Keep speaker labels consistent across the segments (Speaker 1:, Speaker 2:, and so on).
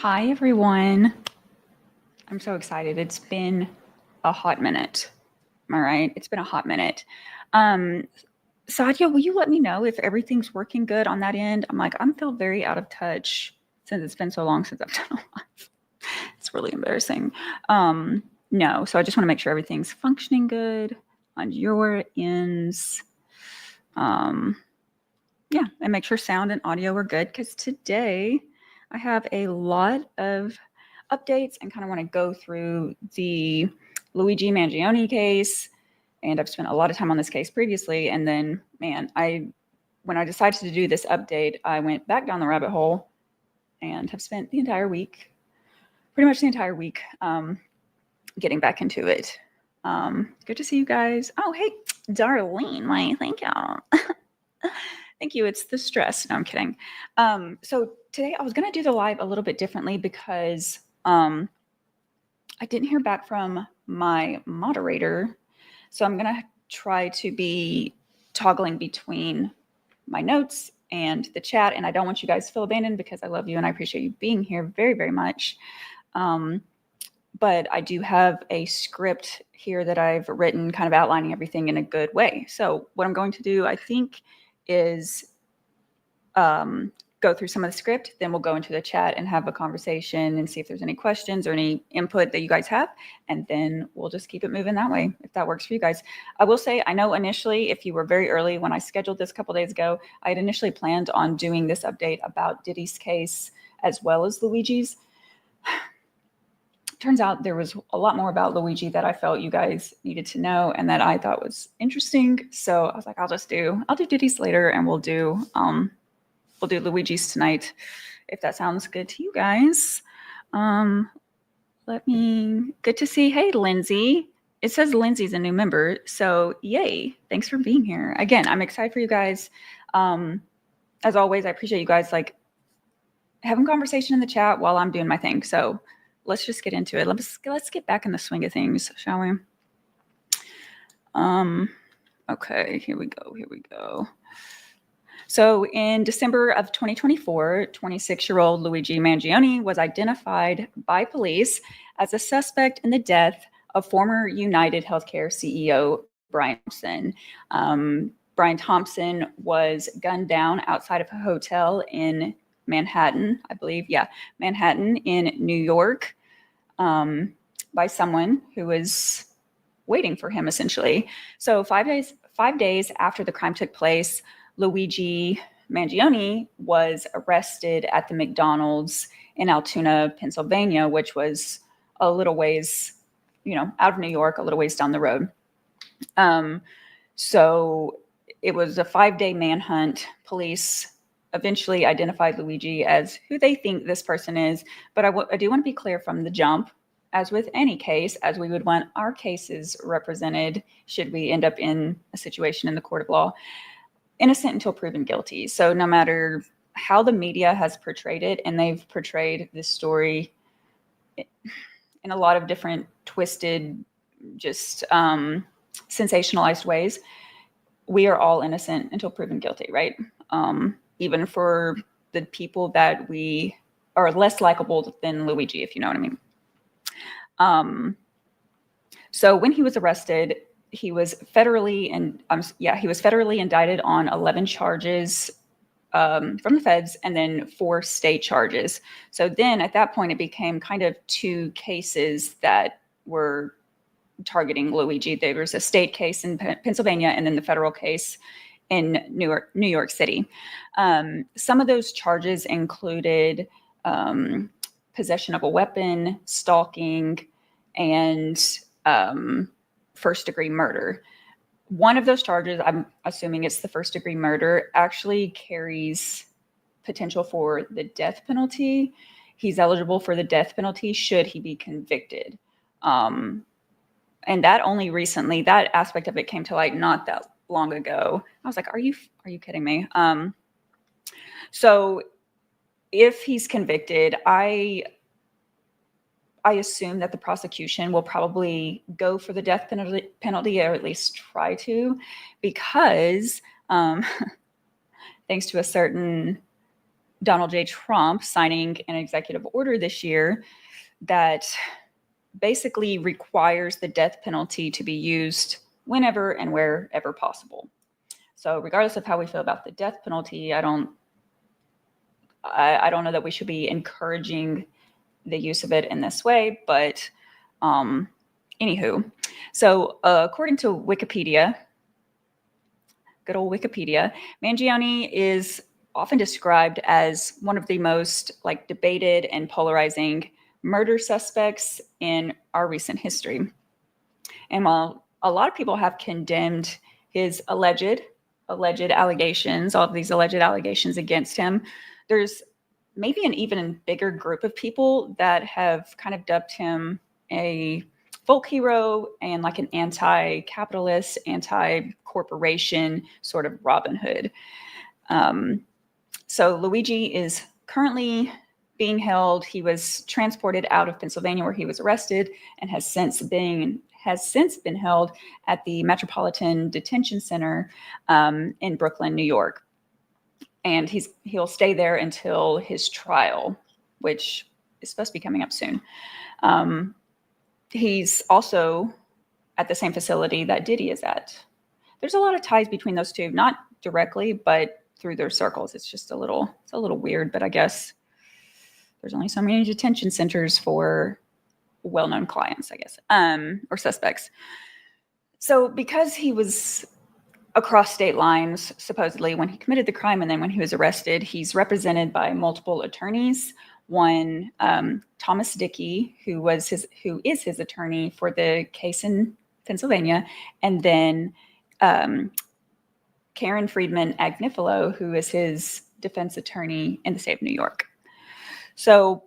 Speaker 1: Hi, everyone. I'm so excited. It's been a hot minute. All right. It's been a hot minute. Um, Sadia, will you let me know if everything's working good on that end? I'm feel very out of touch since it's been so long since I've done a live. It's really embarrassing. No, so I just want to make sure everything's functioning good on your ends. Yeah, and make sure sound and audio are good because today I have a lot of updates and kind of want to go through the Luigi Mangione case. And I've spent a lot of time on this case previously. And then, man, when I decided to do this update, I went back down the rabbit hole and have spent the entire week, pretty much the entire week, getting back into it. Good to see you guys. Oh, hey, Darlene, why, thank y'all. Thank you. It's the stress. No, I'm kidding. So today I was going to do the live a little bit differently because I didn't hear back from my moderator. So I'm going to try to be toggling between my notes and the chat. And I don't want you guys to feel abandoned because I love you and I appreciate you being here very, very much. But I do have a script here that I've written kind of outlining everything in a good way. So what I'm going to do, I think, is go through some of the script, then we'll go into the chat and have a conversation and see if there's any questions or any input that you guys have, and then we'll just keep it moving that way, if that works for you guys. I will say, I know initially, if you were very early when I scheduled this a couple days ago, I had initially planned on doing this update about Diddy's case as well as Luigi's. Turns out there was a lot more about Luigi that I felt you guys needed to know and that I thought was interesting. So I was like, I'll do Diddy's later, and we'll do Luigi's tonight, if that sounds good to you guys. Good to see. Hey, Lindsay. It says Lindsay's a new member, so yay. Thanks for being here. Again, I'm excited for you guys. As always, I appreciate you guys having conversation in the chat while I'm doing my thing. So let's just get into it. Let's get back in the swing of things, shall we? Okay, here we go. So in December of 2024, 26-year-old Luigi Mangione was identified by police as a suspect in the death of former United Healthcare CEO Brian Thompson. Brian Thompson was gunned down outside of a hotel in Manhattan, I believe. Yeah, Manhattan in New York, by someone who was waiting for him, essentially. So 5 days after the crime took place, Luigi Mangione was arrested at the McDonald's in Altoona, Pennsylvania, which was a little ways, out of New York, a little ways down the road. So it was a 5-day manhunt. Police eventually identified Luigi as who they think this person is. But I do want to be clear from the jump, as with any case, as we would want our cases represented should we end up in a situation in the court of law, innocent until proven guilty. So no matter how the media has portrayed it, and they've portrayed this story in a lot of different twisted, just sensationalized ways, we are all innocent until proven guilty, right? Even for the people that we are less likable than Luigi, if you know what I mean. So when he was arrested, he was federally indicted on 11 charges from the feds, and then 4 state charges. So then at that point, it became kind of 2 cases that were targeting Luigi. There was a state case in Pennsylvania, and then the federal case in New York City. Some of those charges included possession of a weapon, stalking, and first-degree murder. One of those charges, I'm assuming it's the first-degree murder, actually carries potential for the death penalty. He's eligible for the death penalty should he be convicted. And that only recently, that aspect of it came to light not that long ago. I was like, are you kidding me? So if he's convicted, I assume that the prosecution will probably go for the death penalty, or at least try to, because thanks to a certain Donald J. Trump signing an executive order this year that basically requires the death penalty to be used whenever and wherever possible. So regardless of how we feel about the death penalty, I don't know that we should be encouraging the use of it in this way, but anywho. So according to Wikipedia, good old Wikipedia, Mangione is often described as one of the most debated and polarizing murder suspects in our recent history. And while a lot of people have condemned his alleged allegations, all of these alleged allegations against him, there's maybe an even bigger group of people that have kind of dubbed him a folk hero and an anti-capitalist, anti-corporation sort of Robin Hood. So Luigi is currently being held. He was transported out of Pennsylvania where he was arrested and has since been held at the Metropolitan Detention Center in Brooklyn, New York. And he'll stay there until his trial, which is supposed to be coming up soon. He's also at the same facility that Diddy is at. There's a lot of ties between those two, not directly, but through their circles. It's just a little weird, but I guess there's only so many detention centers for well-known clients, I guess, or suspects. So because he was across state lines, supposedly, when he committed the crime and then when he was arrested, he's represented by multiple attorneys. One, Thomas Dickey, who is his attorney for the case in Pennsylvania, and then Karen Friedman Agnifilo, who is his defense attorney in the state of New York. So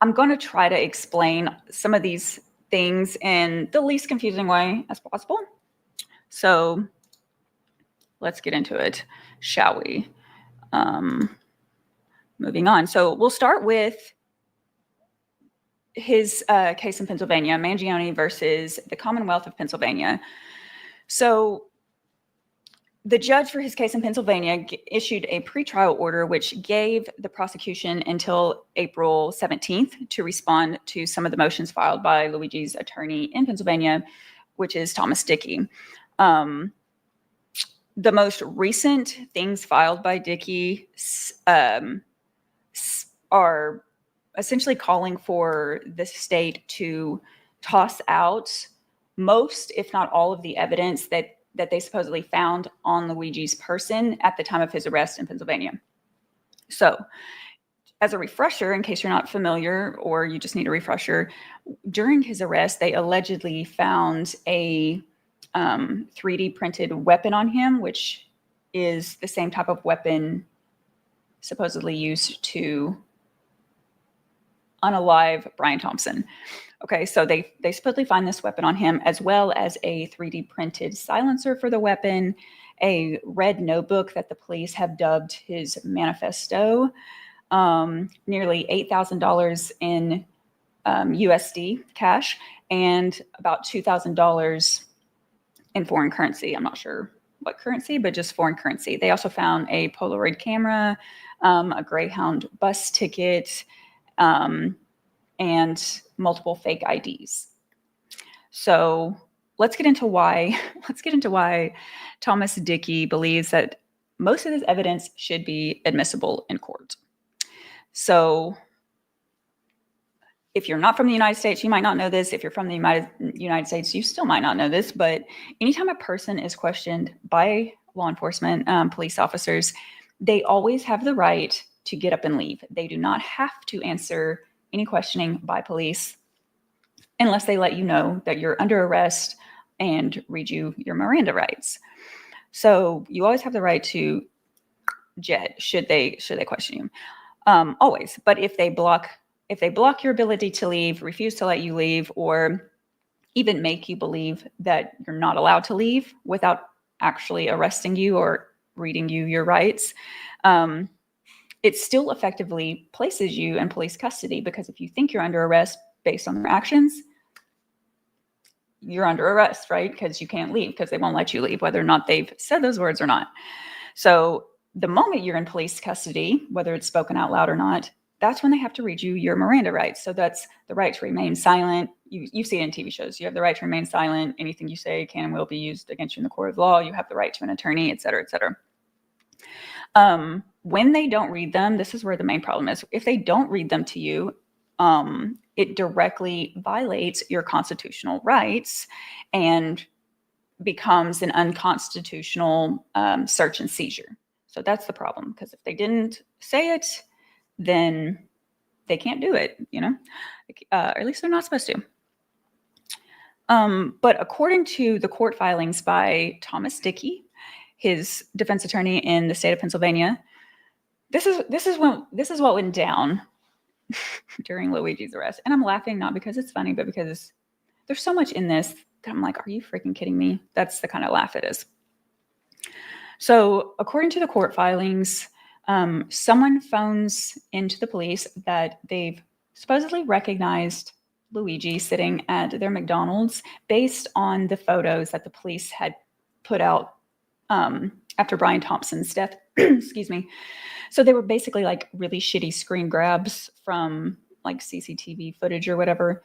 Speaker 1: I'm going to try to explain some of these things in the least confusing way as possible. So let's get into it, shall we? Moving on. So we'll start with his case in Pennsylvania, Mangione versus the Commonwealth of Pennsylvania. So the judge for his case in Pennsylvania issued a pretrial order which gave the prosecution until April 17th to respond to some of the motions filed by Luigi's attorney in Pennsylvania, which is Thomas Dickey. The most recent things filed by Dickey are essentially calling for the state to toss out most, if not all, of the evidence that they supposedly found on Luigi's person at the time of his arrest in Pennsylvania. So, as a refresher, in case you're not familiar or you just need a refresher, during his arrest, they allegedly found a 3D printed weapon on him, which is the same type of weapon supposedly used to unalive Brian Thompson. Okay, so they supposedly find this weapon on him, as well as a 3D printed silencer for the weapon, a red notebook that the police have dubbed his manifesto, nearly $8,000 in USD cash, and about $2,000 in foreign currency. I'm not sure what currency, but just foreign currency. They also found a Polaroid camera, a Greyhound bus ticket, and multiple fake IDs. So let's get into why Thomas Dickey believes that most of this evidence should be admissible in court. So if you're not from the United States, you might not know this. If you're from the United States, you still might not know this. But anytime a person is questioned by law enforcement, police officers, they always have the right to get up and leave. They do not have to answer any questioning by police unless they let you know that you're under arrest and read you your Miranda rights. So you always have the right to jet should they question you. Always. But if they block your ability to leave, refuse to let you leave, or even make you believe that you're not allowed to leave without actually arresting you or reading you your rights, it still effectively places you in police custody, because if you think you're under arrest based on their actions, you're under arrest, right? Because you can't leave, because they won't let you leave, whether or not they've said those words or not. So the moment you're in police custody, whether it's spoken out loud or not, that's when they have to read you your Miranda rights. So that's the right to remain silent. You see it in TV shows. You have the right to remain silent. Anything you say can and will be used against you in the court of law. You have the right to an attorney, et cetera, et cetera. When they don't read them, this is where the main problem is. If they don't read them to you, it directly violates your constitutional rights and becomes an unconstitutional search and seizure. So that's the problem, because if they didn't say it, then they can't do it, or at least they're not supposed to. But according to the court filings by Thomas Dickey, his defense attorney in the state of Pennsylvania, this is what went down during Luigi's arrest. And I'm laughing not because it's funny, but because there's so much in this that I'm like, are you freaking kidding me? That's the kind of laugh it is. So according to the court filings, someone phones into the police that they've supposedly recognized Luigi sitting at their McDonald's based on the photos that the police had put out after Brian Thompson's death. Excuse me. So they were basically like really shitty screen grabs from like CCTV footage or whatever.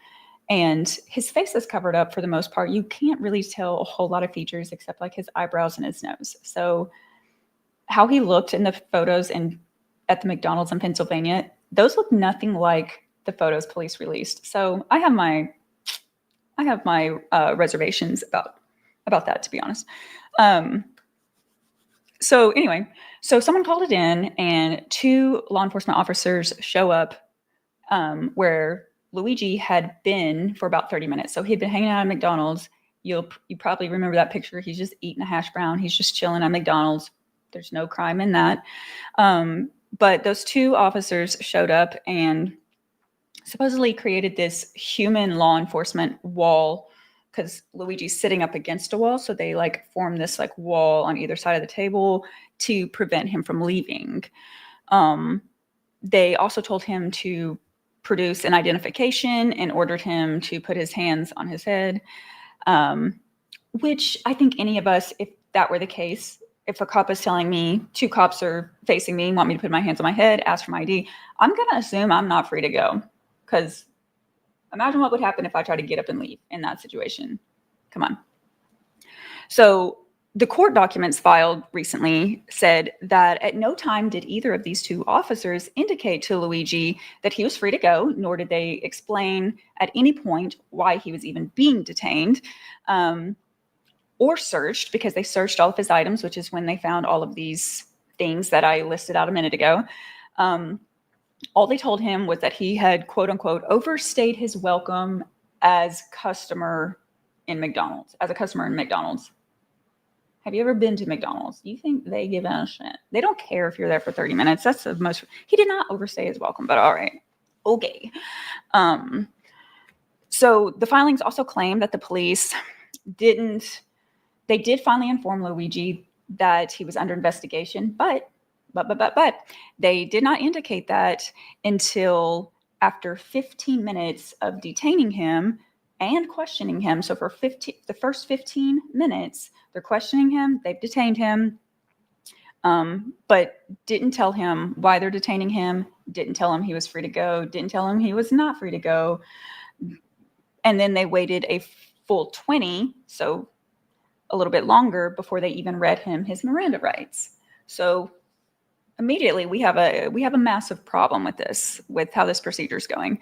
Speaker 1: And his face is covered up for the most part. You can't really tell a whole lot of features except like his eyebrows and his nose. So how he looked in the photos at the McDonald's in Pennsylvania, those look nothing like the photos police released. So I have my reservations about that, to be honest. So anyway, so someone called it in, and 2 law enforcement officers show up where Luigi had been for about 30 minutes. So he'd been hanging out at McDonald's. You probably remember that picture. He's just eating a hash brown. He's just chilling at McDonald's. There's no crime in that. But those 2 officers showed up and supposedly created this human law enforcement wall, because Luigi's sitting up against a wall. So they like form this like wall on either side of the table to prevent him from leaving. They also told him to produce an identification and ordered him to put his hands on his head, which I think any of us, if that were the case, if a cop is telling me 2 cops are facing me, want me to put my hands on my head, ask for my ID, I'm going to assume I'm not free to go, because imagine what would happen if I try to get up and leave in that situation. Come on. So the court documents filed recently said that at no time did either of these 2 officers indicate to Luigi that he was free to go, nor did they explain at any point why he was even being detained or searched, because they searched all of his items, which is when they found all of these things that I listed out a minute ago. All they told him was that he had, quote unquote, overstayed his welcome as a customer in McDonald's. Have you ever been to McDonald's? You think they give a shit? They don't care if you're there for 30 minutes. That's the most. He did not overstay his welcome, but all right. Okay. So the filings also claim that the police did finally inform Luigi that he was under investigation, but they did not indicate that until after 15 minutes of detaining him and questioning him. So for the first 15 minutes, they're questioning him, they've detained him, but didn't tell him why they're detaining him, didn't tell him he was free to go, didn't tell him he was not free to go. And then they waited a full 20, so a little bit longer, before they even read him his Miranda rights. So immediately we have a massive problem with how this procedure is going.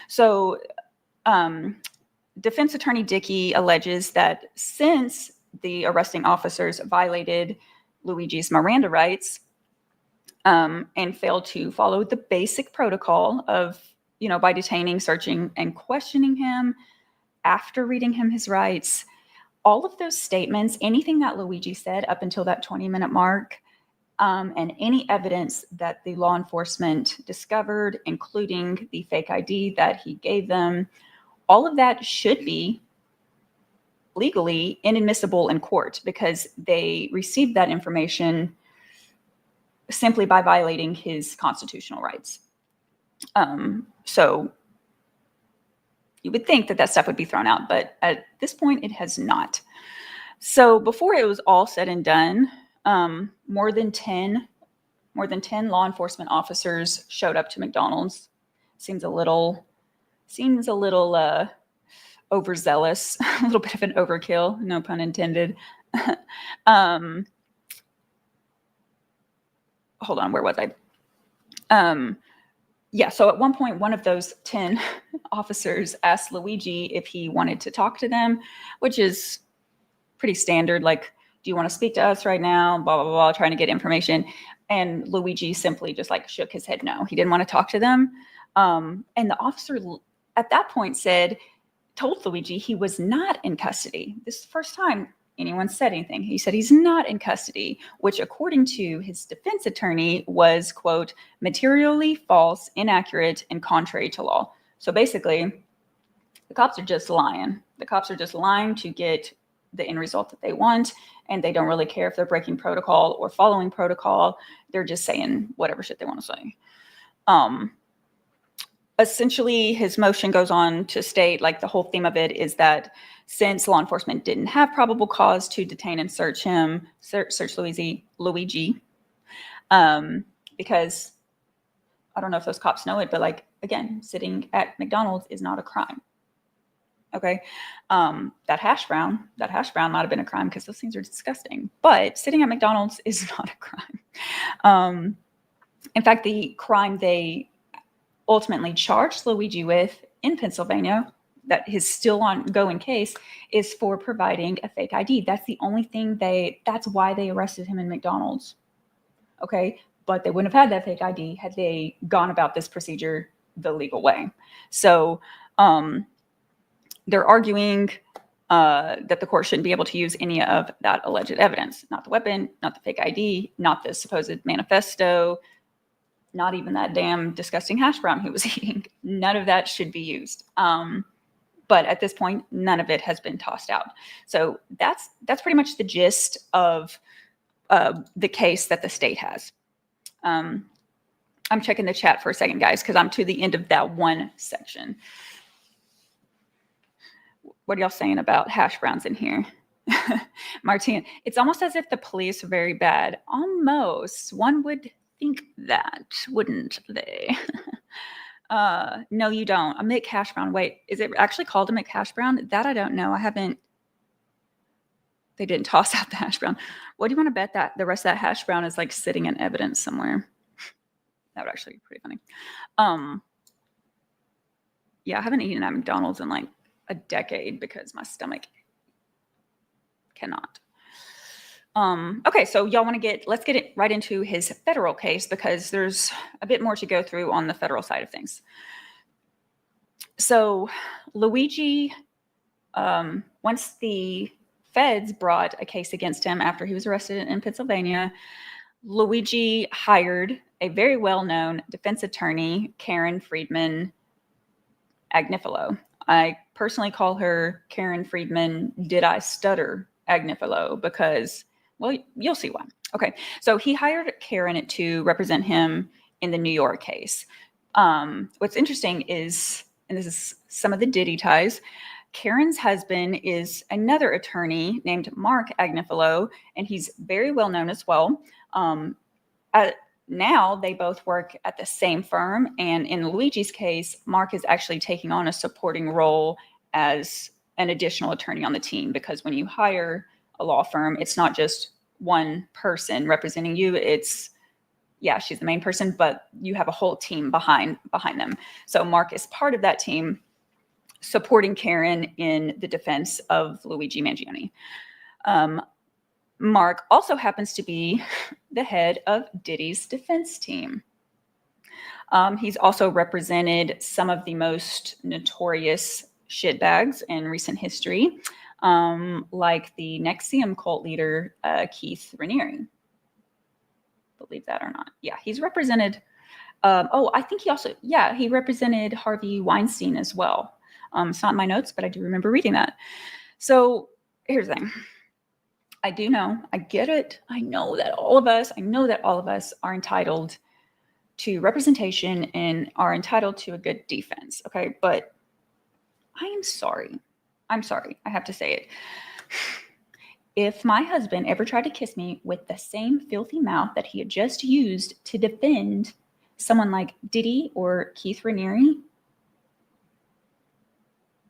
Speaker 1: So defense attorney Dickey alleges that since the arresting officers violated Luigi's Miranda rights and failed to follow the basic protocol of, by detaining, searching, and questioning him after reading him his rights, all of those statements, anything that Luigi said up until that 20-minute mark, and any evidence that the law enforcement discovered, including the fake ID that he gave them, all of that should be legally inadmissible in court, because they received that information simply by violating his constitutional rights. So you would think that stuff would be thrown out, but at this point it has not. So before it was all said and done, more than 10 more than 10 law enforcement officers showed up to McDonald's. Seems a little overzealous, a little bit of an overkill, no pun intended. Hold on, where was I? So at one point, one of those 10 officers asked Luigi if he wanted to talk to them, which is pretty standard. Like, do you want to speak to us right now? Blah, blah, blah, trying to get information. And Luigi simply just like shook his head no. He didn't want to talk to them. And the officer at that point told Luigi he was not in custody. This is the first time anyone said anything. He said he's not in custody, which according to his defense attorney was, quote, materially false, inaccurate, and contrary to law. So basically, the cops are just lying. The cops are just lying to get the end result that they want, and they don't really care if they're breaking protocol or following protocol. They're just saying whatever shit they want to say. Essentially, his motion goes on to state, like, the whole theme of it is that since law enforcement didn't have probable cause to detain and search Luigi, because I don't know if those cops know it, but like, again, sitting at McDonald's is not a crime. Okay. That hash brown might have been a crime because those things are disgusting, but sitting at McDonald's is not a crime. In fact, the crime they ultimately charged Luigi with in Pennsylvania, that his still ongoing case, is for providing a fake ID. That's the only thing that's why they arrested him in McDonald's. Okay. But they wouldn't have had that fake ID had they gone about this procedure the legal way. So, they're arguing that the court shouldn't be able to use any of that alleged evidence, not the weapon, not the fake ID, not the supposed manifesto, not even that damn disgusting hash brown he was eating. None of that should be used. But at this point, none of it has been tossed out. So that's pretty much the gist of the case that the state has. I'm checking the chat for a second, guys, because I'm to the end of that one section. What are y'all saying about hash browns in here? Martina, it's almost as if the police are very bad. Almost. One would think that, wouldn't they? No, you don't. A Mick hash brown. Wait, is it actually called a Mick hash brown? That I don't know. They didn't toss out the hash brown. What do you want to bet that the rest of that hash brown is like sitting in evidence somewhere? That would actually be pretty funny. Yeah, I haven't eaten at McDonald's in like a decade because my stomach cannot. Okay, so y'all want to let's get it right into his federal case because there's a bit more to go through on the federal side of things. So Luigi, once the feds brought a case against him after he was arrested in Pennsylvania, Luigi hired a very well-known defense attorney, Karen Friedman Agnifilo. I personally call her Karen Friedman, did I stutter Agnifilo, because, well, you'll see why. Okay, so he hired Karen to represent him in the New York case. What's interesting is, and this is some of the Diddy ties, Karen's husband is another attorney named Mark Agnifilo, and he's very well known as well. Now they both work at the same firm, and in Luigi's case, Mark is actually taking on a supporting role as an additional attorney on the team, because when you hire a law firm, it's not just one person representing you. It's, yeah, she's the main person, but you have a whole team behind them. So Mark is part of that team supporting Karen in the defense of Luigi Mangione. Mark also happens to be the head of Diddy's defense team. He's also represented some of the most notorious shitbags in recent history, like the NXIVM cult leader, Keith Raniere. Believe that or not. Yeah, he's represented, I think he represented Harvey Weinstein as well. It's not in my notes, but I do remember reading that. So here's the thing. I do know, I get it. I know that all of us are entitled to representation and are entitled to a good defense. Okay. But I am sorry. I have to say it. if my husband ever tried to kiss me with the same filthy mouth that he had just used to defend someone like Diddy or Keith Raniere,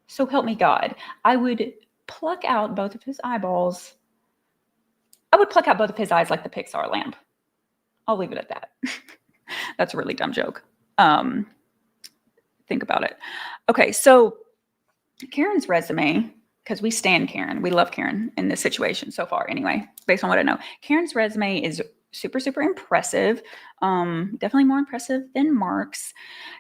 Speaker 1: so help me God, I would pluck out both of his eyeballs. I would pluck out both of his eyes like the Pixar lamp. I'll leave it at that. That's a really dumb joke. Think about it. Okay, so Karen's resume, because we stand Karen. We love Karen in this situation so far anyway, based on what I know. Karen's resume is super, super impressive. Definitely more impressive than Mark's.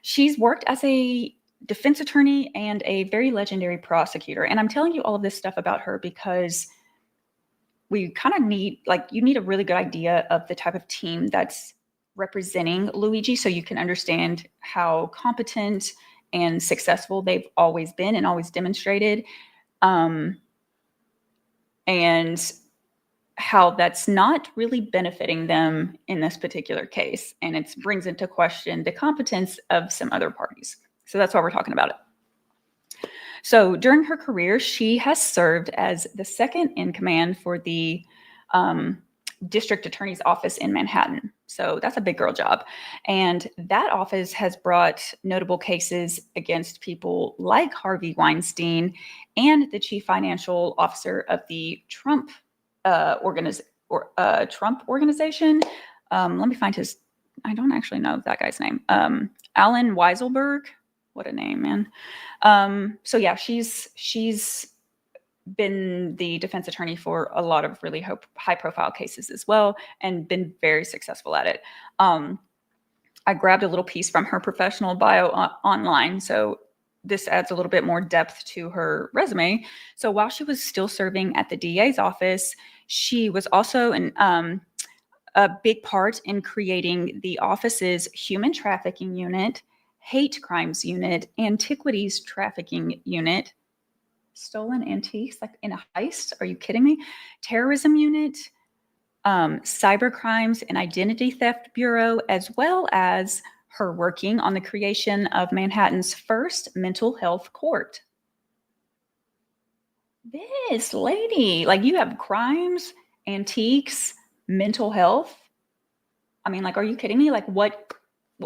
Speaker 1: She's worked as a defense attorney and a very legendary prosecutor. And I'm telling you all of this stuff about her because we kind of need, you need a really good idea of the type of team that's representing Luigi so you can understand how competent and successful they've always been and always demonstrated. And how that's not really benefiting them in this particular case. And it brings into question the competence of some other parties. So that's why we're talking about it. So during her career, she has served as the second in command for the district attorney's office in Manhattan. So that's a big girl job. And that office has brought notable cases against people like Harvey Weinstein and the chief financial officer of the Trump organization. Let me find his, I don't actually know that guy's name. Alan Weiselberg. What a name, man. So yeah, she's been the defense attorney for a lot of really high profile cases as well, and been very successful at it. I grabbed a little piece from her professional bio online. So this adds a little bit more depth to her resume. So while she was still serving at the DA's office, she was also a big part in creating the office's human trafficking unit, hate crimes unit, antiquities trafficking unit, stolen antiques, like in a heist. Are you kidding me? Terrorism unit, cyber crimes and identity theft bureau, as well as her working on the creation of Manhattan's first mental health court. This lady, you have crimes, antiques, mental health. I mean, are you kidding me? What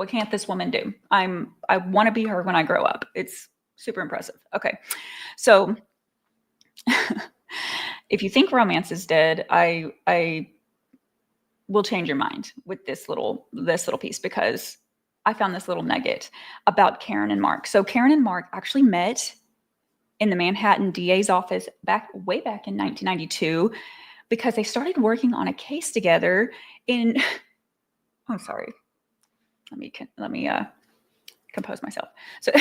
Speaker 1: can't this woman do? I want to be her when I grow up. It's super impressive. Okay. So if you think romance is dead, I will change your mind with this little piece, because I found this little nugget about Karen and Mark. So Karen and Mark actually met in the Manhattan DA's office way back in 1992 because they started working on a case together in oh, sorry. Let me compose myself. So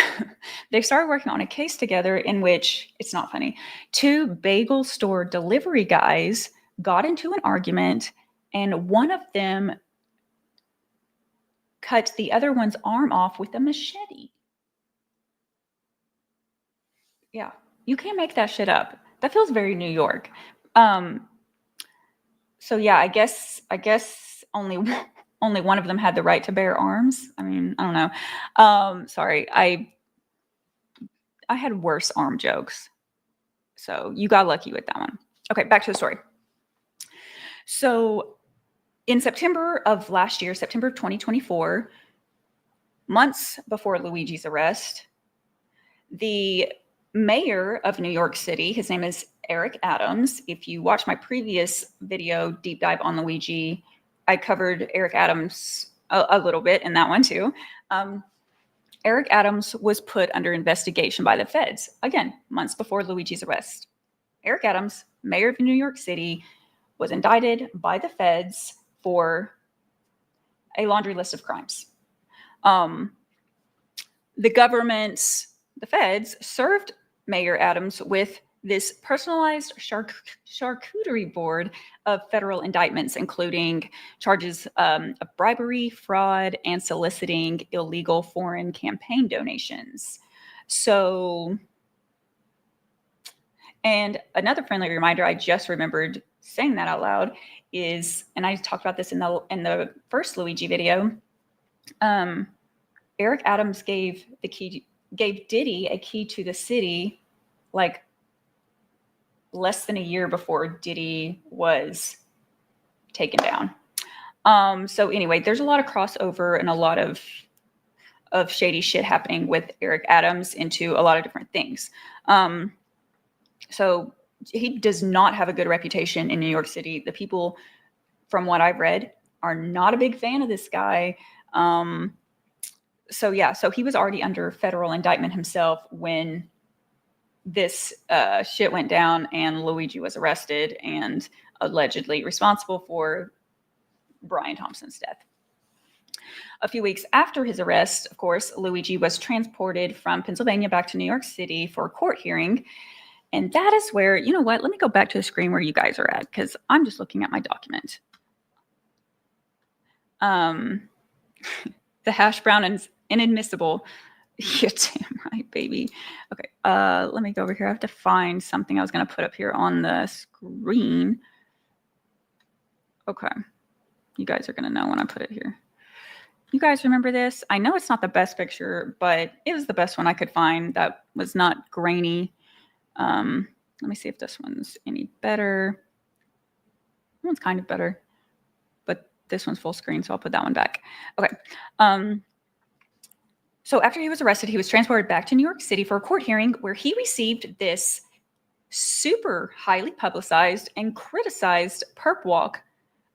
Speaker 1: they started working on a case together in which, it's not funny, two bagel store delivery guys got into an argument and one of them cut the other one's arm off with a machete. Yeah, you can't make that shit up. That feels very New York. So yeah, I guess only one of them had the right to bear arms. I mean, I don't know. Sorry, I had worse arm jokes. So you got lucky with that one. Okay, back to the story. So in September of last year, September of 2024, months before Luigi's arrest, the mayor of New York City, his name is Eric Adams. If you watch my previous video, deep dive on Luigi, I covered Eric Adams a little bit in that one too. Eric Adams was put under investigation by the feds, again, months before Luigi's arrest. Eric Adams, mayor of New York City, was indicted by the feds for a laundry list of crimes. The feds served Mayor Adams with this personalized charcuterie board of federal indictments, including charges of bribery, fraud, and soliciting illegal foreign campaign donations. So, and another friendly reminder, I just remembered saying that out loud, is, and I talked about this in the first Luigi video, Eric Adams gave Diddy a key to the city, less than a year before Diddy was taken down. So anyway, there's a lot of crossover and a lot of shady shit happening with Eric Adams into a lot of different things. So he does not have a good reputation in New York City. The people, from what I've read, are not a big fan of this guy. So he was already under federal indictment himself when this shit went down and Luigi was arrested and allegedly responsible for Brian Thompson's death. A few weeks after his arrest, of course, Luigi was transported from Pennsylvania back to New York City for a court hearing. And that is where, you know what, let me go back to the screen where you guys are at, because I'm just looking at my document. The hash brown and inadmissible. You're damn right, baby. Okay, let me go over here. I have to find something I was going to put up here on the screen. Okay, you guys are going to know when I put it here. You guys remember this? I know it's not the best picture, but it was the best one I could find that was not grainy. Let me see if this one's any better. That one's kind of better, but this one's full screen, so I'll put that one back. Okay. So after he was arrested, he was transported back to New York City for a court hearing where he received this super highly publicized and criticized perp walk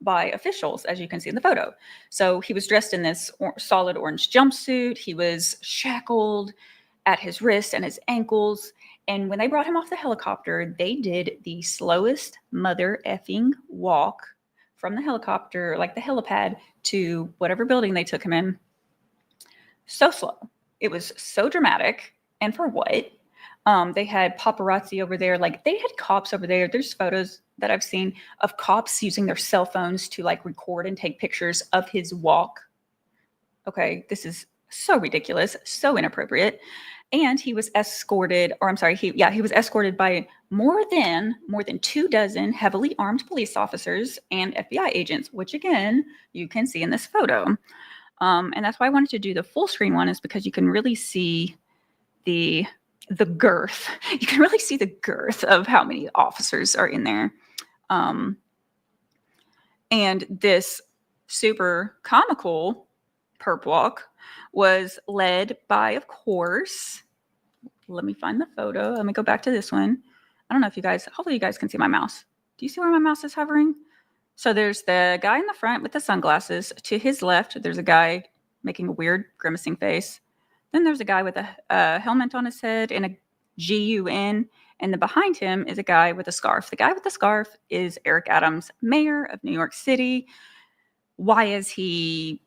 Speaker 1: by officials, as you can see in the photo. So he was dressed in this solid orange jumpsuit. He was shackled at his wrists and his ankles. And when they brought him off the helicopter, they did the slowest mother effing walk from the helicopter, like the helipad, to whatever building they took him in. So slow. It was so dramatic. And for what? They had paparazzi over there. Like, they had cops over there. There's photos that I've seen of cops using their cell phones to like record and take pictures of his walk. Okay, this is so ridiculous, so inappropriate. And he was escorted, or I'm sorry, he was escorted by more than 24 heavily armed police officers and FBI agents, which again, you can see in this photo. And that's why I wanted to do the full screen one, is because you can really see the girth. You can really see the girth of how many officers are in there. And this super comical perp walk was led by, of course, let me find the photo. Let me go back to this one. I don't know if you guys, hopefully you guys can see my mouse. Do you see where my mouse is hovering? So there's the guy in the front with the sunglasses. To his left, there's a guy making a weird grimacing face. Then there's a guy with a helmet on his head and a GUN. And then behind him is a guy with a scarf. The guy with the scarf is Eric Adams, mayor of New York City. Why is he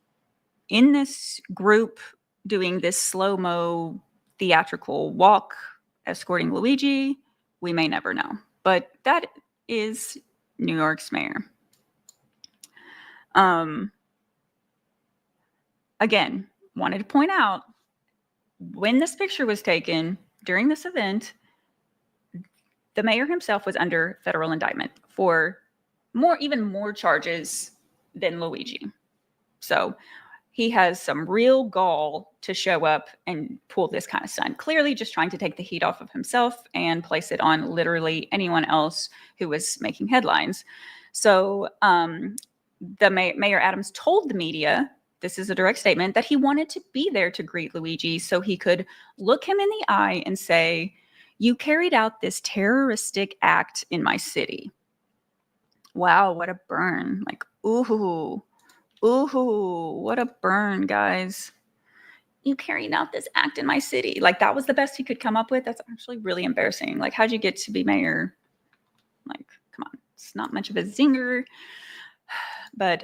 Speaker 1: in this group doing this slow-mo theatrical walk escorting Luigi? We may never know. But that is New York's mayor. Again, wanted to point out, when this picture was taken during this event, the mayor himself was under federal indictment for even more charges than Luigi. So he has some real gall to show up and pull this kind of stunt. Clearly just trying to take the heat off of himself and place it on literally anyone else who was making headlines. So the Mayor Adams told the media, this is a direct statement, that he wanted to be there to greet Luigi so he could look him in the eye and say, "You carried out this terroristic act in my city." Wow, what a burn. Like, ooh, what a burn, guys. You carried out this act in my city. Like, that was the best he could come up with. That's actually really embarrassing. Like, how'd you get to be mayor? Like, come on. It's not much of a zinger. But,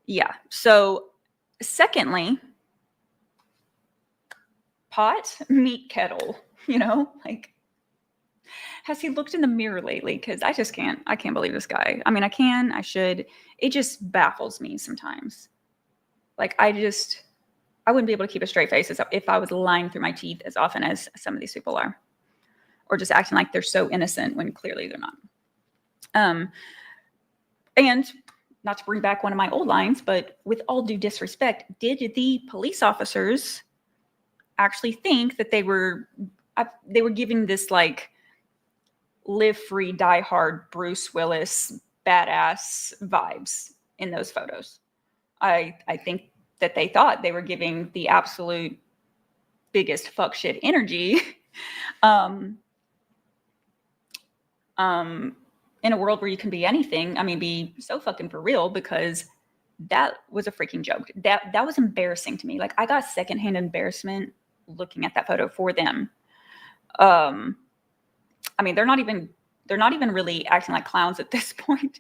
Speaker 1: yeah. So, secondly, pot, meat kettle, like, has he looked in the mirror lately? Because I can't believe this guy. I mean, I should. It just baffles me sometimes. Like, I wouldn't be able to keep a straight face if I was lying through my teeth as often as some of these people are. Or just acting like they're so innocent when clearly they're not. And not to bring back one of my old lines, but with all due disrespect, did the police officers actually think that they were giving this, like, live free, die hard, Bruce Willis, badass vibes in those photos. I think that they thought they were giving the absolute biggest fuck shit energy in a world where you can be anything. I mean, be so fucking for real, because that was a freaking joke. That was embarrassing to me. Like, I got secondhand embarrassment looking at that photo for them. I mean, they're not even really acting like clowns at this point.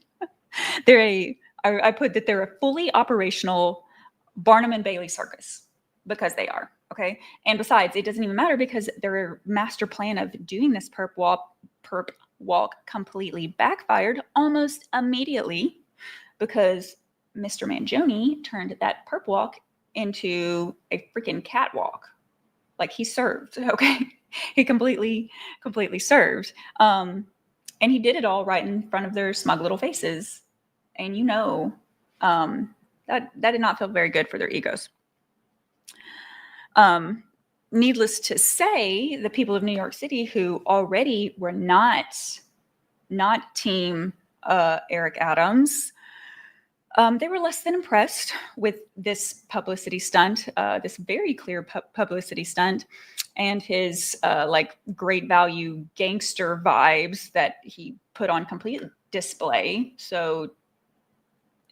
Speaker 1: I put that they're a fully operational Barnum and Bailey circus, because they are. Okay. And besides, it doesn't even matter, because their master plan of doing this perp walk completely backfired almost immediately, because Mr. Mangione turned that perp walk into a freaking catwalk. Like, he served. Okay. He completely served. And he did it all right in front of their smug little faces. And that did not feel very good for their egos. Needless to say, the people of New York City, who already were not team Eric Adams, they were less than impressed with this publicity stunt, this very clear publicity stunt, and his like great value gangster vibes that he put on complete display. So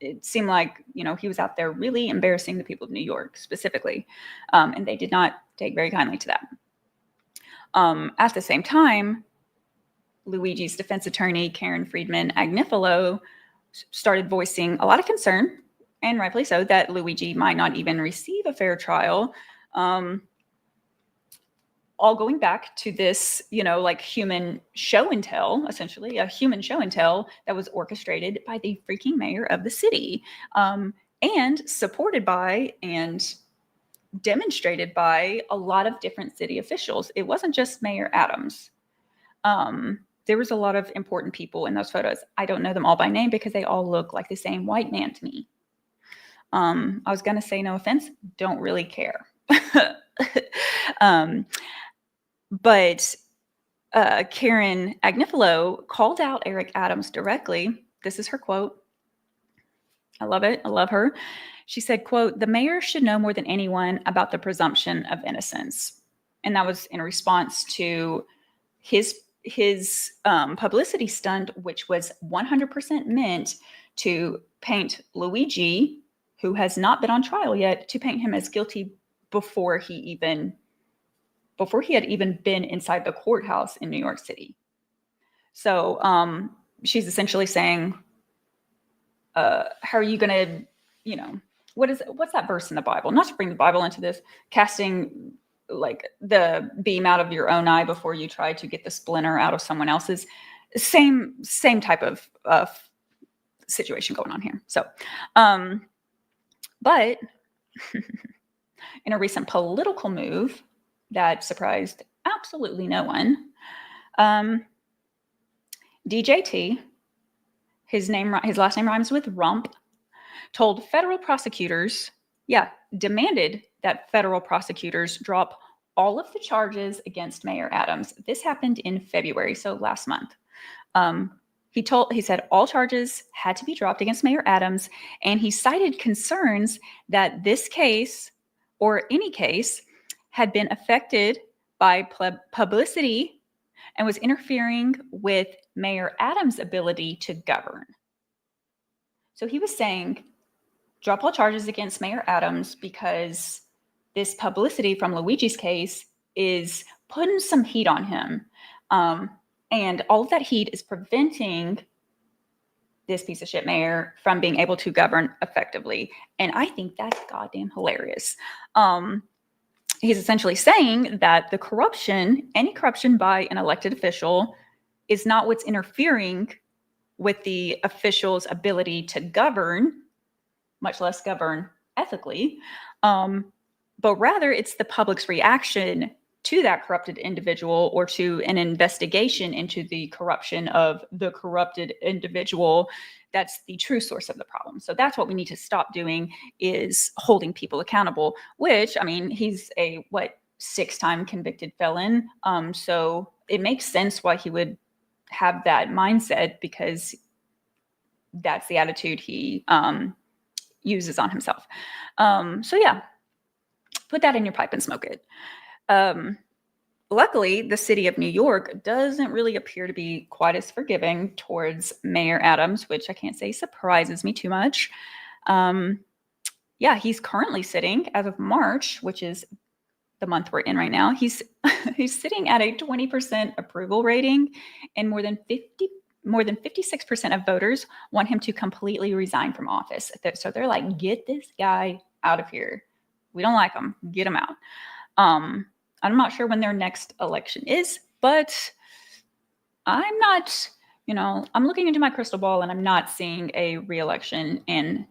Speaker 1: it seemed like, he was out there really embarrassing the people of New York specifically. And they did not take very kindly to that. At the same time, Luigi's defense attorney, Karen Friedman Agnifilo, started voicing a lot of concern, and rightfully so, that Luigi might not even receive a fair trial. All going back to this, like human show and tell, essentially a human show and tell that was orchestrated by the freaking mayor of the city, and supported by and demonstrated by a lot of different city officials. It wasn't just Mayor Adams. There was a lot of important people in those photos. I don't know them all by name, because they all look like the same white man to me. I was going to say, no offense, don't really care. But Karen Agnifilo called out Eric Adams directly. This is her quote. I love it. I love her. She said, quote, "The mayor should know more than anyone about the presumption of innocence." And that was in response to his publicity stunt, which was 100% meant to paint Luigi, who has not been on trial yet, to paint him as guilty before he had even been inside the courthouse in New York City. So she's essentially saying, how are you going to, what's that verse in the Bible? Not to bring the Bible into this, casting like the beam out of your own eye before you try to get the splinter out of someone else's. Same type of situation going on here. So, but in a recent political move that surprised absolutely no one, DJT, his last name rhymes with rump, told federal prosecutors, demanded that federal prosecutors drop all of the charges against Mayor Adams. This happened in February, so last month. He said all charges had to be dropped against Mayor Adams, and he cited concerns that this case, or any case, had been affected by publicity and was interfering with Mayor Adams' ability to govern. So he was saying, drop all charges against Mayor Adams because this publicity from Luigi's case is putting some heat on him. And all of that heat is preventing this piece of shit mayor from being able to govern effectively. And I think that's goddamn hilarious. He's essentially saying that any corruption by an elected official is not what's interfering with the official's ability to govern, much less govern ethically, but rather it's the public's reaction to that corrupted individual, or to an investigation into the corruption of the corrupted individual. That's the true source of the problem. So that's what we need to stop doing, is holding people accountable, which, I mean, he's a 6-time convicted felon. So it makes sense why he would have that mindset because that's the attitude he uses on himself. So yeah, put that in your pipe and smoke it. Luckily, the city of New York doesn't really appear to be quite as forgiving towards Mayor Adams, which I can't say surprises me too much. Yeah, he's currently sitting as of March, which is the month we're in right now. He's sitting at a 20% approval rating, and more than 56% of voters want him to completely resign from office. So they're like, get this guy out of here. We don't like him. Get him out. I'm not sure when their next election is, but I'm not, I'm looking into my crystal ball and I'm not seeing a re-election in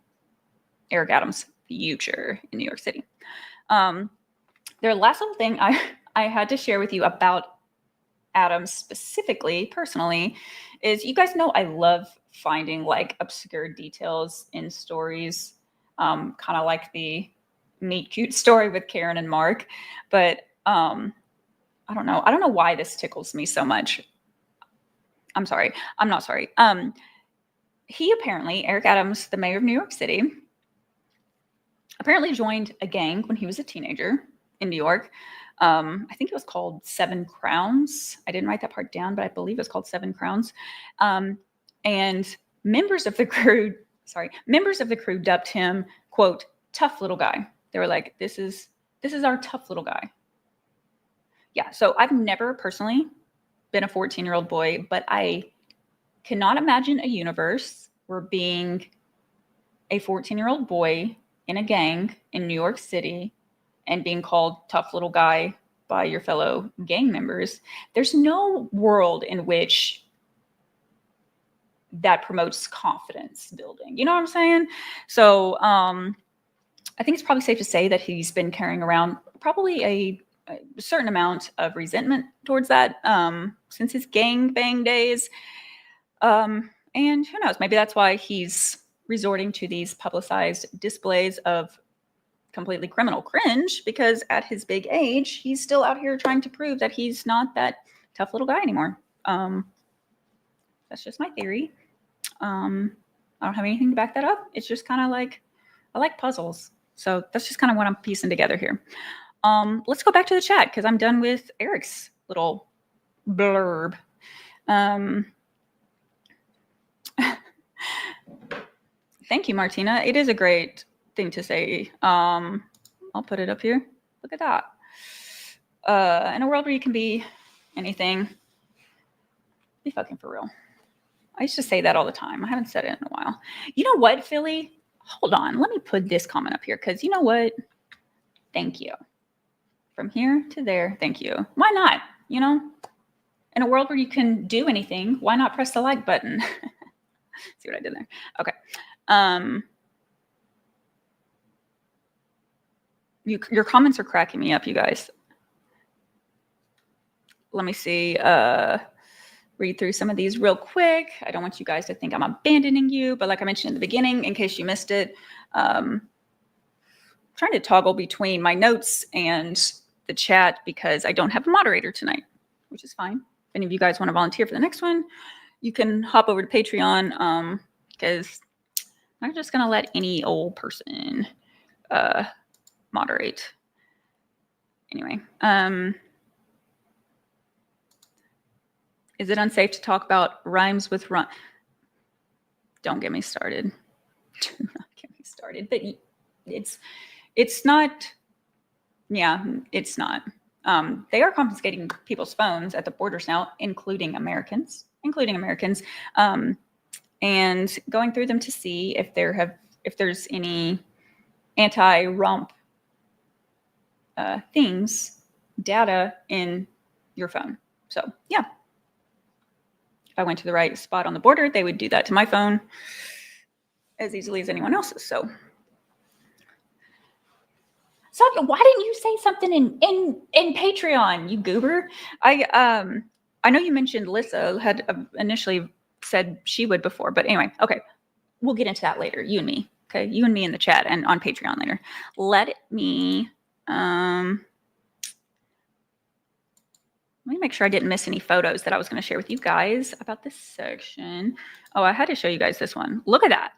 Speaker 1: Eric Adams' future in New York City. Their last little thing I had to share with you about Adams specifically, personally, is you guys know I love finding like obscure details in stories, kind of like the meet cute story with Karen and Mark, but I don't know why this tickles me so much. I'm sorry. I'm not sorry. He apparently, Eric Adams, the mayor of New York City, apparently joined a gang when he was a teenager in New York. I think it was called Seven Crowns. I didn't write that part down, but I believe it was called Seven Crowns. And members of the crew dubbed him, quote, tough little guy. They were like, this is our tough little guy. Yeah, so I've never personally been a 14-year-old boy, but I cannot imagine a universe where being a 14-year-old boy in a gang in New York City and being called tough little guy by your fellow gang members, there's no world in which that promotes confidence building. You know what I'm saying? So I think it's probably safe to say that he's been carrying around probably a certain amount of resentment towards that since his gang bang days. And who knows, maybe that's why he's resorting to these publicized displays of completely criminal cringe, because at his big age, he's still out here trying to prove that he's not that tough little guy anymore. That's just my theory. I don't have anything to back that up. It's just kind of like, I like puzzles. So that's just kind of what I'm piecing together here. Let's go back to the chat because I'm done with Eric's little blurb. Thank you, Martina. It is a great thing to say. I'll put it up here. Look at that. In a world where you can be anything, be fucking for real. I used to say that all the time. I haven't said it in a while. You know what, Philly? Hold on. Let me put this comment up here because you know what? Thank you. From here to there, thank you. Why not? In a world where you can do anything, why not press the like button? See what I did there? Okay. Your comments are cracking me up, you guys. Let me see. Read through some of these real quick. I don't want you guys to think I'm abandoning you, but like I mentioned in the beginning, in case you missed it, trying to toggle between my notes and the chat because I don't have a moderator tonight, which is fine. If any of you guys want to volunteer for the next one, you can hop over to Patreon because I'm not just going to let any old person moderate. Anyway, is it unsafe to talk about rhymes with run? Don't get me started. Do not get me started. But it's not. Yeah, it's not. They are confiscating people's phones at the borders now, including Americans, and going through them to see if there's any anti-rump data in your phone. So yeah, if I went to the right spot on the border, they would do that to my phone as easily as anyone else's. So why didn't you say something in Patreon, you goober? I know you mentioned Lissa had initially said she would before, but anyway, okay, we'll get into that later. You and me, okay? You and me in the chat and on Patreon later. Let me Let me make sure I didn't miss any photos that I was going to share with you guys about this section. Oh, I had to show you guys this one. Look at that.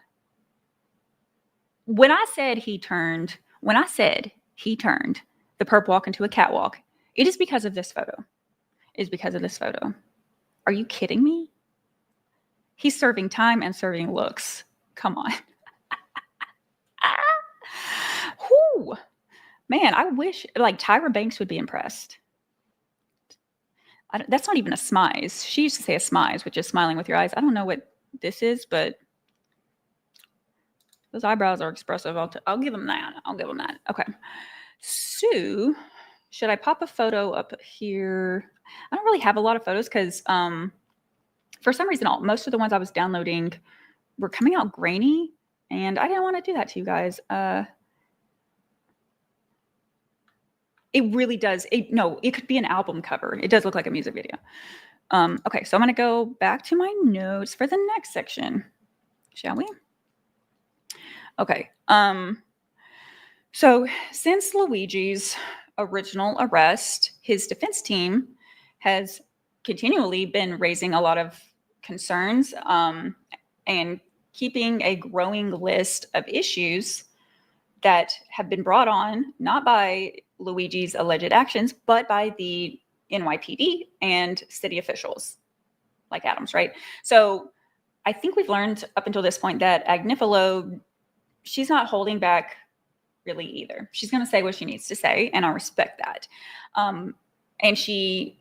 Speaker 1: When I said he turned the perp walk into a catwalk, it is because of this photo. It is because of this photo. Are you kidding me? He's serving time and serving looks. Come on. Whew. Man, I wish like Tyra Banks would be impressed. That's not even a smize. She used to say a smize, which is smiling with your eyes. I don't know what this is, but those eyebrows are expressive. I'll give them that. I'll give them that. Okay. So should I pop a photo up here? I don't really have a lot of photos because for some reason, most of the ones I was downloading were coming out grainy, and I didn't want to do that to you guys. It really does. It could be an album cover. It does look like a music video. Okay, so I'm going to go back to my notes for the next section, shall we? Okay. So since Luigi's original arrest, his defense team has continually been raising a lot of concerns and keeping a growing list of issues that have been brought on not by Luigi's alleged actions, but by the NYPD and city officials like Adams, right? So I think we've learned up until this point that Agnifilo, she's not holding back really either. She's going to say what she needs to say, and I respect that. And she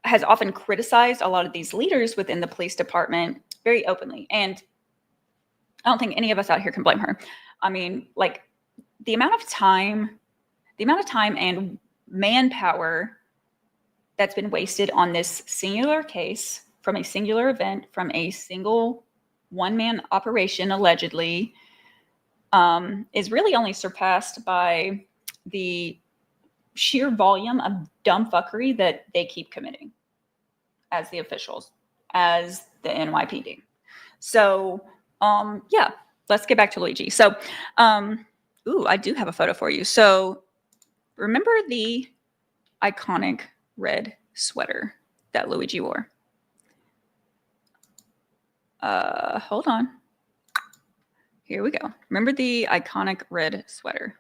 Speaker 1: has often criticized a lot of these leaders within the police department very openly. And I don't think any of us out here can blame her. I mean, like the amount of time and manpower that's been wasted on this singular case from a singular event, from a single one-man operation, allegedly, is really only surpassed by the sheer volume of dumb fuckery that they keep committing as the officials, as the NYPD. So, yeah, let's get back to Luigi. So, I do have a photo for you. So, remember the iconic red sweater that Luigi wore? Hold on. Here we go. Remember the iconic red sweater?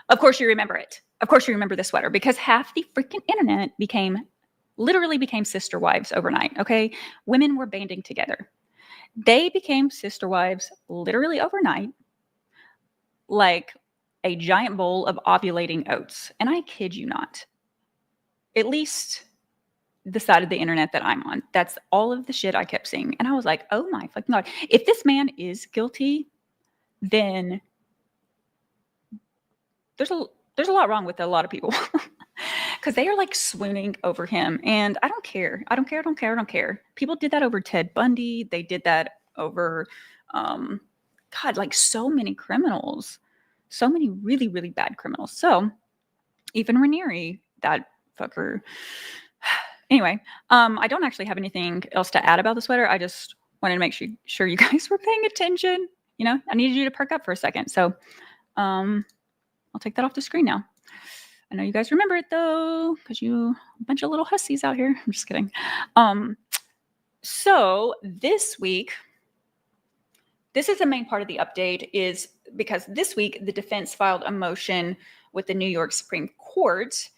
Speaker 1: Of course you remember it. Of course you remember the sweater because half the freaking internet literally became sister wives overnight, okay? Women were banding together. They became sister wives literally overnight, like a giant bowl of ovulating oats. And I kid you not. At least the side of the internet that I'm on. That's all of the shit I kept seeing. And I was like, oh my fucking God. If this man is guilty, then there's a lot wrong with a lot of people. Because they are like swooning over him. And I don't care. I don't care. People did that over Ted Bundy. They did that over, God, like so many criminals. So many really, really bad criminals. So even Raniere, that fucker. Anyway, I don't actually have anything else to add about the sweater. I just wanted to make sure you guys were paying attention. You know, I needed you to perk up for a second. So I'll take that off the screen now. I know you guys remember it though, because you a bunch of little hussies out here. I'm just kidding. So this week, this is the main part of the update is because this week the defense filed a motion with the New York Supreme Court,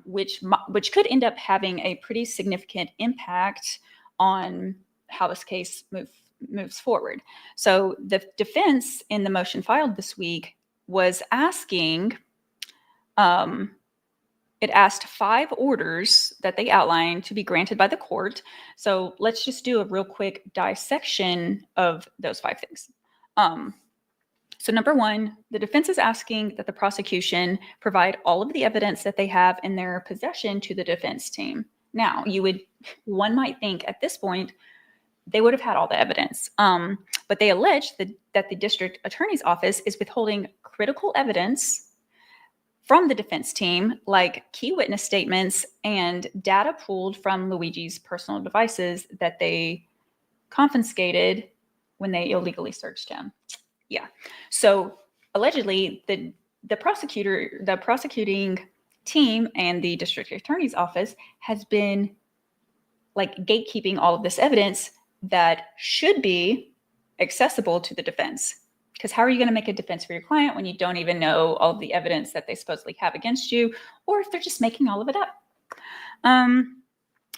Speaker 1: which could end up having a pretty significant impact on how this case moves forward. So the defense in the motion filed this week was asking, it asked 5 orders that they outlined to be granted by the court. So let's just do a real quick dissection of those 5 things. So number 1, the defense is asking that the prosecution provide all of the evidence that they have in their possession to the defense team. Now, one might think at this point, they would have had all the evidence. But they allege that the district attorney's office is withholding critical evidence from the defense team, like key witness statements and data pulled from Luigi's personal devices that they confiscated when they illegally searched him. Yeah. So allegedly, the prosecuting team and the district attorney's office has been like gatekeeping all of this evidence that should be accessible to the defense. Because how are you going to make a defense for your client when you don't even know all of the evidence that they supposedly have against you, or if they're just making all of it up?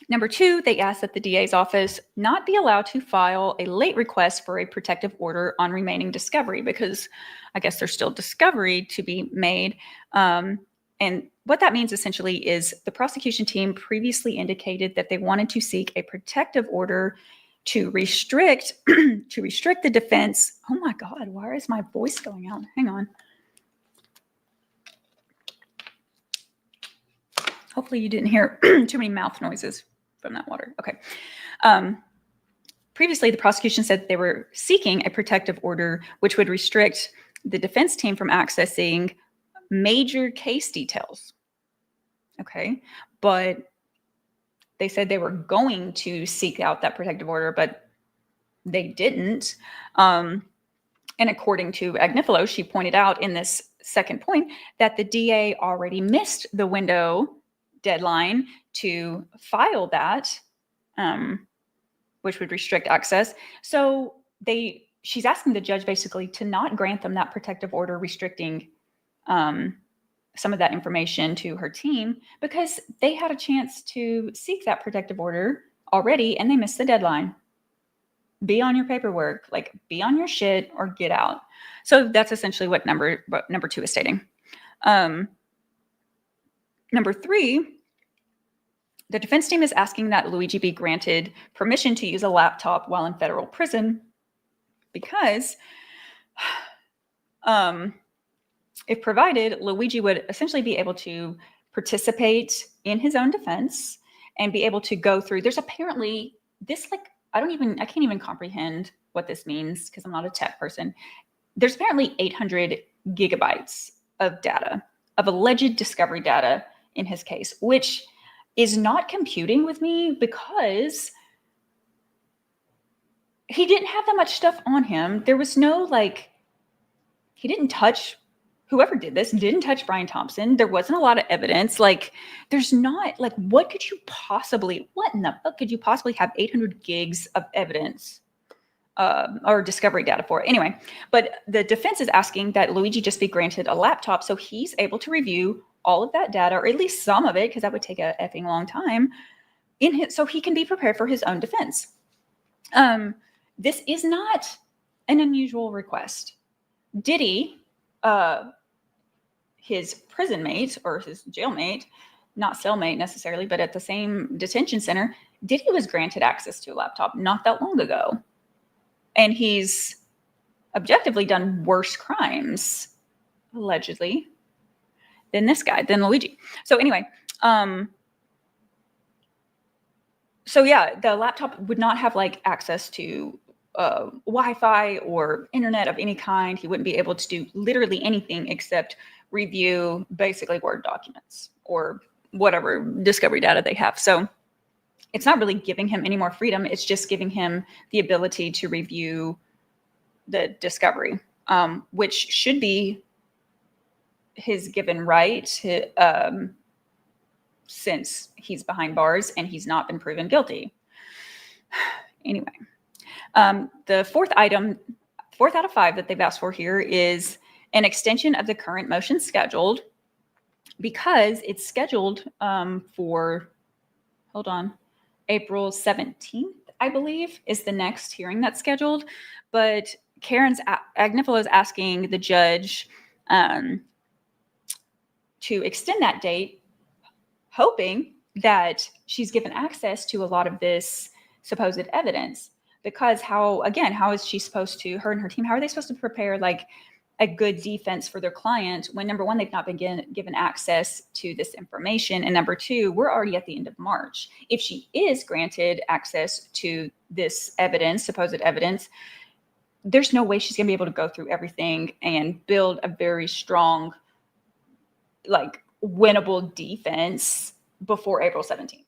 Speaker 1: Number two, they asked that the DA's office not be allowed to file a late request for a protective order on remaining discovery, because I guess there's still discovery to be made. And what that means essentially is the prosecution team previously indicated that they wanted to seek a protective order to restrict the defense. Oh my God, why is my voice going out? Hang on. Hopefully you didn't hear too many mouth noises from that water. Okay. Previously, the prosecution said they were seeking a protective order which would restrict the defense team from accessing major case details. Okay. But they said they were going to seek out that protective order, but they didn't. And according to Agnifilo, she pointed out in this second point that the DA already missed the window deadline to file that, which would restrict access. So she's asking the judge basically to not grant them that protective order restricting some of that information to her team, because they had a chance to seek that protective order already and they missed the deadline. Be on your paperwork, like be on your shit or get out. So that's essentially what number two is stating. Number three, the defense team is asking that Luigi be granted permission to use a laptop while in federal prison, because if provided, Luigi would essentially be able to participate in his own defense and be able to go through. There's apparently this, like, I can't even comprehend what this means because I'm not a tech person. There's apparently 800 gigabytes of data, of alleged discovery data in his case, which is not computing with me because he didn't have that much stuff on him. There was no, like, he didn't touch, whoever did this didn't touch Brian Thompson. There wasn't a lot of evidence. Like, there's not, like, what in the fuck could you possibly have 800 gigs of evidence or discovery data for? Anyway, but the defense is asking that Luigi just be granted a laptop so he's able to review all of that data, or at least some of it, because that would take a effing long time, so he can be prepared for his own defense. This is not an unusual request. Diddy, his prison mate or his jailmate, not cellmate necessarily, but at the same detention center, Diddy was granted access to a laptop not that long ago. And he's objectively done worse crimes, allegedly, than this guy, than Luigi. So anyway, so yeah, the laptop would not have like access to Wi-Fi or internet of any kind. He wouldn't be able to do literally anything except review basically Word documents or whatever discovery data they have. So it's not really giving him any more freedom. It's just giving him the ability to review the discovery, which should be his given right, since he's behind bars and he's not been proven guilty. Anyway, the fourth out of 5 that they've asked for here is an extension of the current motion scheduled, because it's scheduled for, hold on, April 17th, I believe, is the next hearing that's scheduled. But Agnifilo is asking the judge to extend that date, hoping that she's given access to a lot of this supposed evidence. Because how is she supposed to, her and her team, how are they supposed to prepare like a good defense for their client when, number one, they've not been given access to this information, and number two, we're already at the end of March. If she is granted access to this evidence, supposed evidence, there's no way she's going to be able to go through everything and build a very strong, like, winnable defense before April 17th.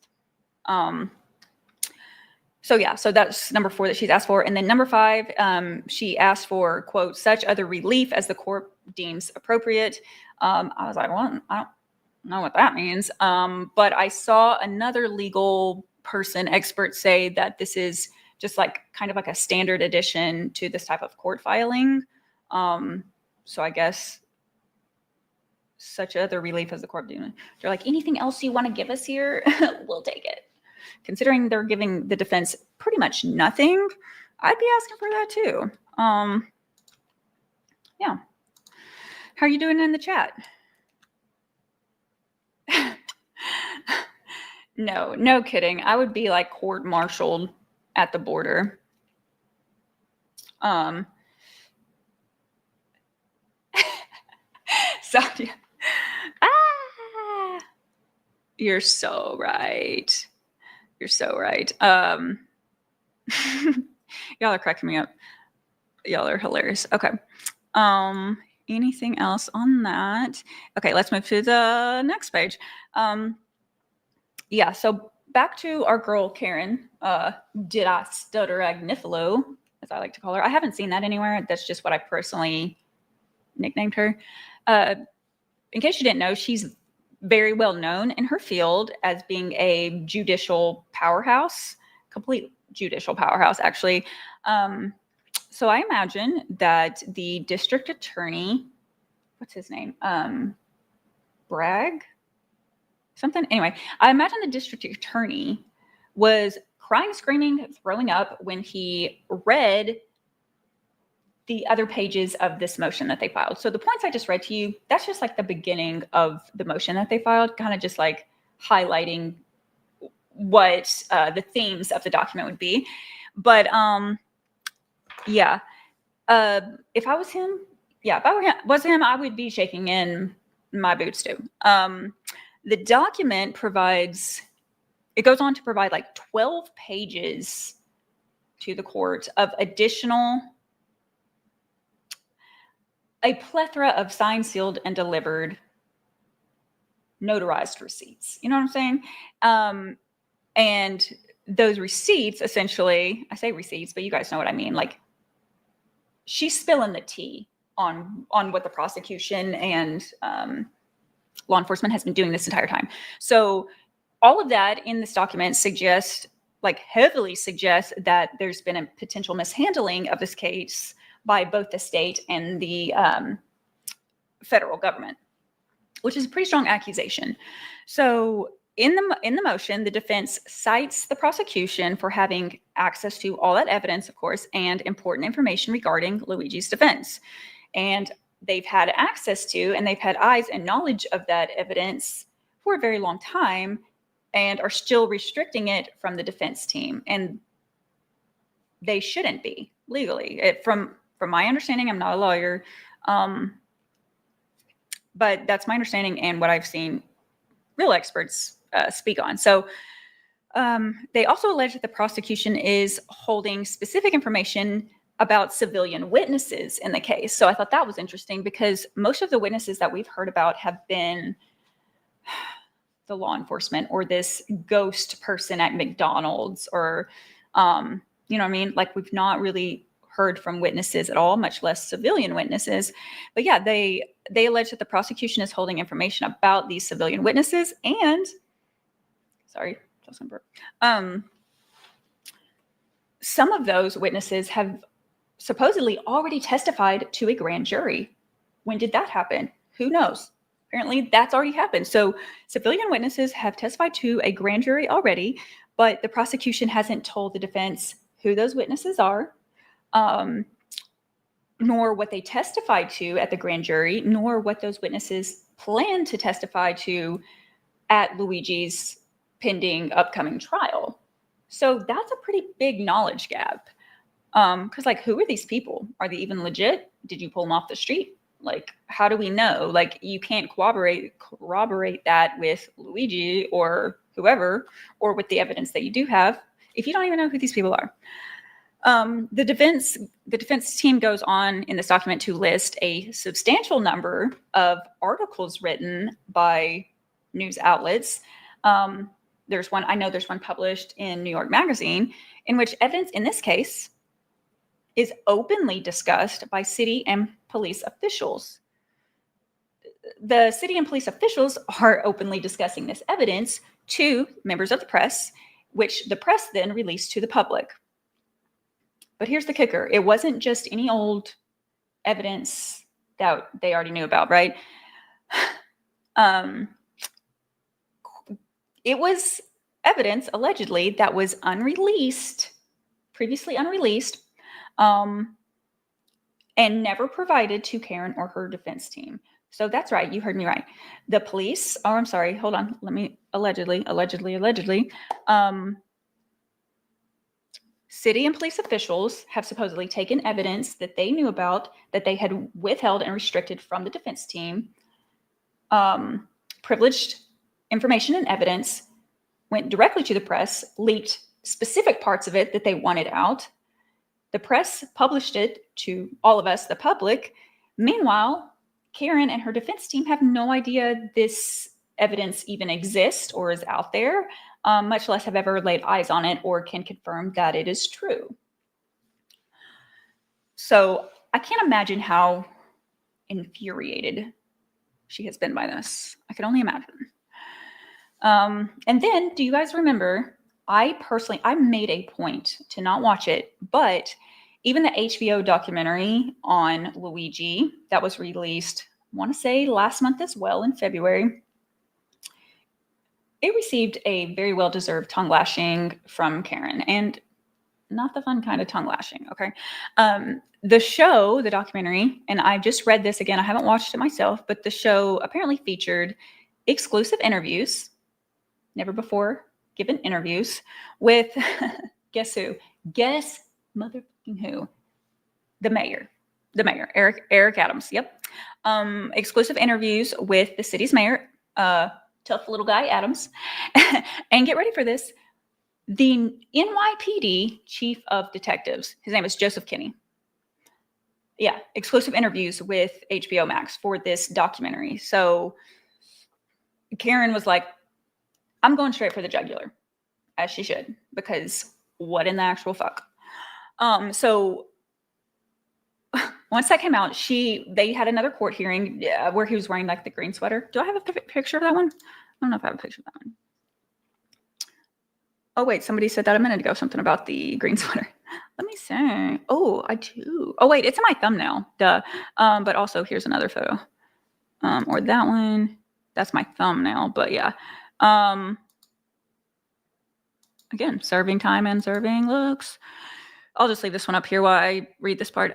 Speaker 1: So that's number 4 that she's asked for. And then number 5, she asked for, quote, such other relief as the court deems appropriate. I was like, well, know what that means. But I saw another legal person, expert, say that this is just like kind of like a standard addition to this type of court filing. So I guess such other relief as the court doing. They're like, anything else you want to give us here? We'll take it. Considering they're giving the defense pretty much nothing, I'd be asking for that too. Yeah. How are you doing in the chat? No kidding. I would be like court-martialed at the border. Sadia. You're so right. You're so right. Y'all are cracking me up. Y'all are hilarious. Okay. Anything else on that? Okay, let's move to the next page. Yeah, so back to our girl Karen. Did I stutter Agnifilo, as I like to call her? I haven't seen that anywhere. That's just what I personally nicknamed her. In case you didn't know, she's very well known in her field as being a judicial powerhouse, complete judicial powerhouse, actually. So I imagine that the district attorney, what's his name? Bragg? Something? Anyway, I imagine the district attorney was crying, screaming, throwing up when he read the other pages of this motion that they filed. So the points I just read to you, that's just like the beginning of the motion that they filed, kind of just like highlighting what the themes of the document would be. But yeah, if I was him, if I was him, I would be shaking in my boots too. The document goes on to provide like 12 pages to the court of a plethora of signed, sealed, and delivered notarized receipts. You know what I'm saying? And those receipts, essentially, I say receipts, but you guys know what I mean. Like, she's spilling the tea on what the prosecution and law enforcement has been doing this entire time. So all of that in this document heavily suggests that there's been a potential mishandling of this case by both the state and the federal government, which is a pretty strong accusation. So in the motion, the defense cites the prosecution for having access to all that evidence, of course, and important information regarding Luigi's defense. And they've had access to, and they've had eyes and knowledge of that evidence for a very long time, and are still restricting it from the defense team. And they shouldn't be legally. From my understanding, I'm not a lawyer, but that's my understanding and what I've seen real experts speak on. So they also allege that the prosecution is holding specific information about civilian witnesses in the case. So I thought that was interesting because most of the witnesses that we've heard about have been the law enforcement or this ghost person at McDonald's or, you know what I mean? Like, we've not really heard from witnesses at all, much less civilian witnesses. But yeah, they allege that the prosecution is holding information about these civilian witnesses and, some of those witnesses have supposedly already testified to a grand jury. When did that happen? Who knows? Apparently that's already happened. So civilian witnesses have testified to a grand jury already, but the prosecution hasn't told the defense who those witnesses are, nor what they testified to at the grand jury, nor what those witnesses plan to testify to at Luigi's pending upcoming trial. So that's a pretty big knowledge gap. Because, like, who are these people? Are they even legit? Did you pull them off the street? Like, how do we know? Like, you can't corroborate that with Luigi or whoever, or with the evidence that you do have, if you don't even know who these people are. The defense team goes on in this document to list a substantial number of articles written by news outlets. There's one published in New York Magazine in which evidence in this case is openly discussed by city and police officials. the city and police officials are openly discussing this evidence to members of the press, which the press then released to the public. But here's the kicker. It wasn't just any old evidence that they already knew about, right? It was evidence, allegedly, that was unreleased, previously unreleased, and never provided to Karen or her defense team. So that's right. You heard me right. The police, oh, I'm sorry. Hold on. Let me, allegedly. City and police officials have supposedly taken evidence that they knew about, that they had withheld and restricted from the defense team, privileged information and evidence, went directly to the press, leaked specific parts of it that they wanted out. The press published it to all of us, the public. Meanwhile, Karen and her defense team have no idea this evidence even exists or is out there, much less have ever laid eyes on it or can confirm that it is true. So I can't imagine how infuriated she has been by this. I can only imagine. And then, do you guys remember, I made a point to not watch it, but even the HBO documentary on Luigi that was released, I want to say last month as well, in February, it received a very well-deserved tongue lashing from Karen, and not the fun kind of tongue lashing, okay? The show, the documentary, and I just read this again, I haven't watched it myself, but the show apparently featured exclusive interviews, never before given interviews, with, guess who? Guess motherfucking who? The mayor, Eric Adams, yep. Exclusive interviews with the city's mayor, tough little guy, Adams. And get ready for this, the NYPD chief of detectives. His name is Joseph Kinney. Yeah, exclusive interviews with HBO Max for this documentary. So Karen was like, I'm going straight for the jugular, as she should, because what in the actual fuck? So once that came out, they had another court hearing where he was wearing like the green sweater. Do I have a picture of that one? I don't know if I have a picture of that one. Oh, wait, somebody said that a minute ago, something about the green sweater. Let me see. Oh, I do. Oh, wait, it's in my thumbnail. Duh. But also, here's another photo. Or that one. That's my thumbnail, but yeah. Again, serving time and serving looks. I'll just leave this one up here while I read this part.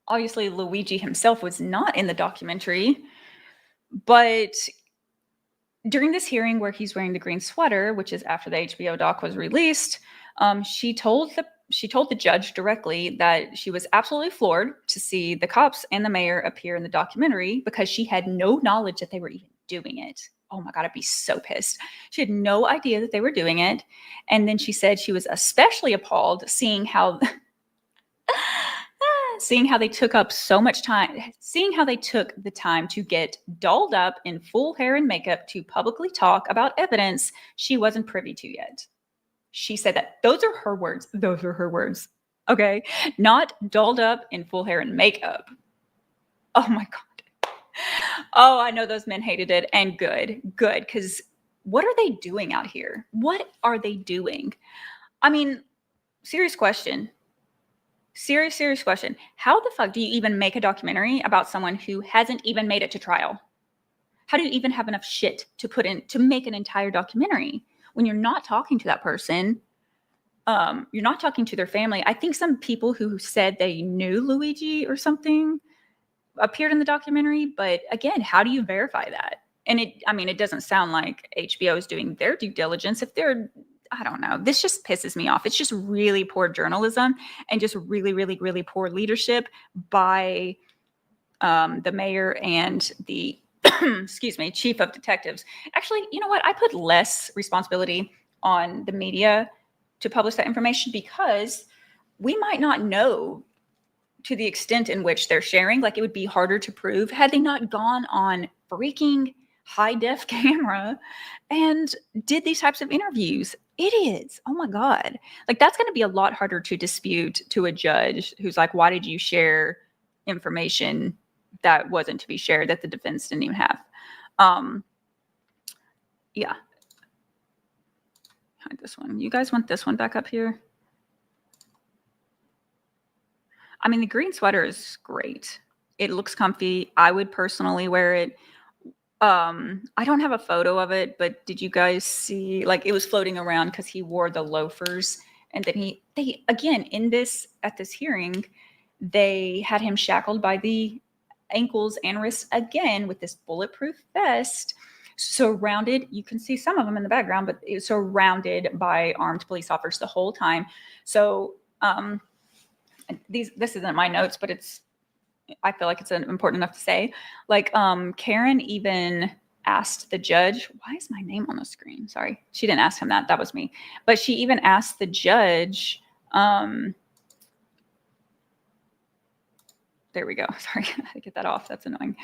Speaker 1: Obviously, Luigi himself was not in the documentary, but during this hearing where he's wearing the green sweater, which is after the HBO doc was released, she told the judge directly that she was absolutely floored to see the cops and the mayor appear in the documentary because she had no knowledge that they were even doing it. Oh my God, I'd be so pissed. She had no idea that they were doing it. And then she said she was especially appalled seeing how they took up so much time, seeing how they took the time to get dolled up in full hair and makeup to publicly talk about evidence she wasn't privy to yet. She said that. Those are her words. Those are her words. Okay? Not dolled up in full hair and makeup. Oh my God. Oh, I know those men hated it, and good, because what are they doing out here? What are they doing? I mean, serious question. Serious question. How the fuck do you even make a documentary about someone who hasn't even made it to trial? How do you even have enough shit to put in to make an entire documentary when you're not talking to that person? You're not talking to their family. I think some people who said they knew Luigi or something appeared in the documentary, but again, how do you verify that? And it doesn't sound like HBO is doing their due diligence. If they're, I don't know, this just pisses me off. It's just really poor journalism and just really, really, really poor leadership by the mayor and the, excuse me, chief of detectives. Actually, you know what? I put less responsibility on the media to publish that information because we might not know to the extent in which they're sharing. Like, it would be harder to prove had they not gone on freaking high def camera and did these types of interviews. Idiots. Oh my God. Like, that's going to be a lot harder to dispute to a judge who's like, why did you share information that wasn't to be shared, that the defense didn't even have. Yeah. Hide this one. You guys want this one back up here? I mean, the green sweater is great. It looks comfy. I would personally wear it. I don't have a photo of it, but did you guys see, like, it was floating around because he wore the loafers, and then they again at this hearing, they had him shackled by the ankles and wrists again with this bulletproof vest, surrounded. You can see some of them in the background, but it was surrounded by armed police officers the whole time. So this isn't my notes, but I feel like it's important enough to say. Like, Karen even asked the judge, why is my name on the screen? Sorry. She didn't ask him that. That was me. But she even asked the judge, there we go. Sorry, I had to get that off. That's annoying.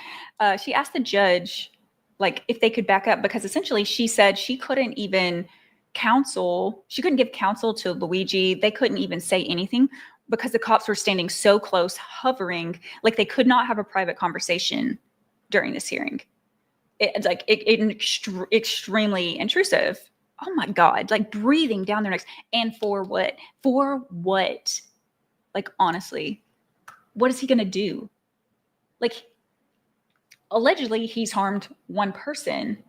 Speaker 1: She asked the judge, like, if they could back up, because essentially she said she couldn't even she couldn't give counsel to Luigi. They couldn't even say anything because the cops were standing so close, hovering, like they could not have a private conversation during this hearing. It's like extremely intrusive. Oh my God, like breathing down their necks. And for what? For what? Like, honestly, what is he going to do? Like, allegedly, he's harmed one person.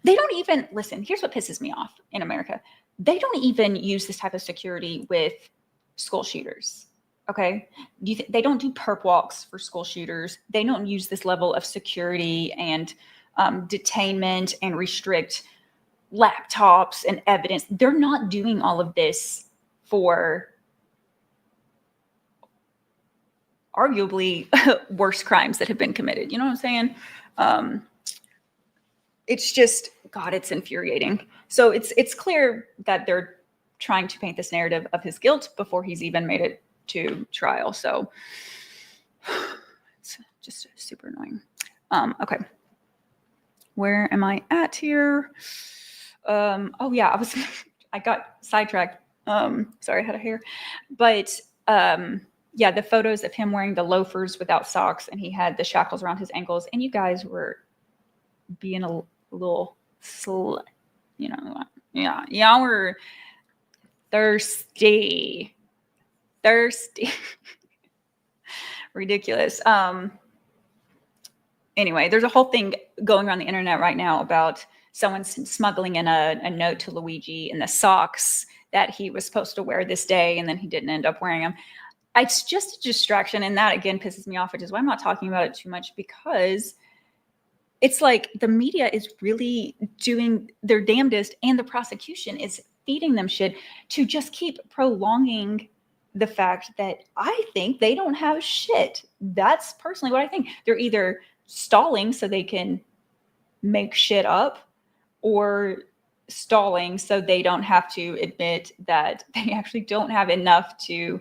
Speaker 1: They don't even, listen, here's what pisses me off in America. They don't even use this type of security with school shooters. Okay. They don't do perp walks for school shooters. They don't use this level of security and detainment and restrict laptops and evidence. They're not doing all of this for arguably worse crimes that have been committed. You know what I'm saying? It's just, God, it's infuriating. So it's clear that they're trying to paint this narrative of his guilt before he's even made it to trial. So it's just super annoying. Okay. Where am I at here? Oh yeah, I got sidetracked. Sorry, I had a hair. But yeah, the photos of him wearing the loafers without socks, and he had the shackles around his ankles, and you guys were being a little you know, yeah, y'all were thirsty. Ridiculous. Anyway, there's a whole thing going around the internet right now about someone smuggling in a note to Luigi in the socks that he was supposed to wear this day, and then he didn't end up wearing them. It's just a distraction, and that again pisses me off, which is why I'm not talking about it too much, because it's like the media is really doing their damnedest, and the prosecution is feeding them shit to just keep prolonging the fact that I think they don't have shit. That's personally what I think. They're either stalling so they can make shit up, or stalling so they don't have to admit that they actually don't have enough to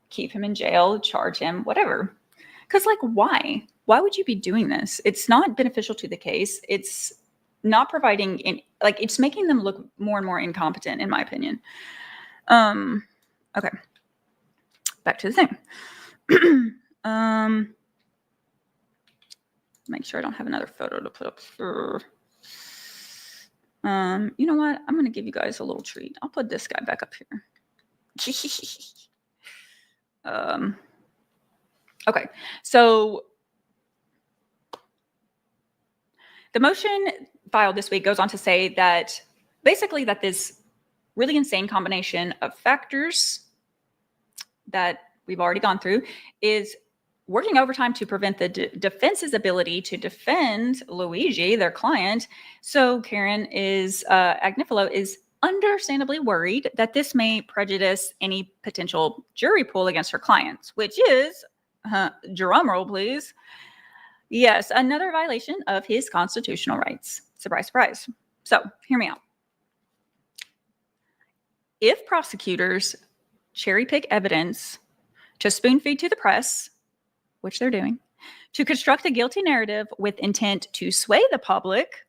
Speaker 1: keep him in jail, charge him, whatever. Because, like, why? Why would you be doing this? It's not beneficial to the case. It's not providing, it's making them look more and more incompetent, in my opinion. Okay. Back to the thing. Make sure I don't have another photo to put up. You know what? I'm going to give you guys a little treat. I'll put this guy back up here. Okay. So the motion filed this week goes on to say that basically that this really insane combination of factors that we've already gone through is working overtime to prevent the defense's ability to defend Luigi, their client. So Karen Agnifilo is understandably worried that this may prejudice any potential jury pool against her clients, which is, drum roll please, yes, another violation of his constitutional rights. Surprise, surprise. So hear me out. If prosecutors cherry pick evidence to spoon feed to the press, which they're doing, to construct a guilty narrative with intent to sway the public,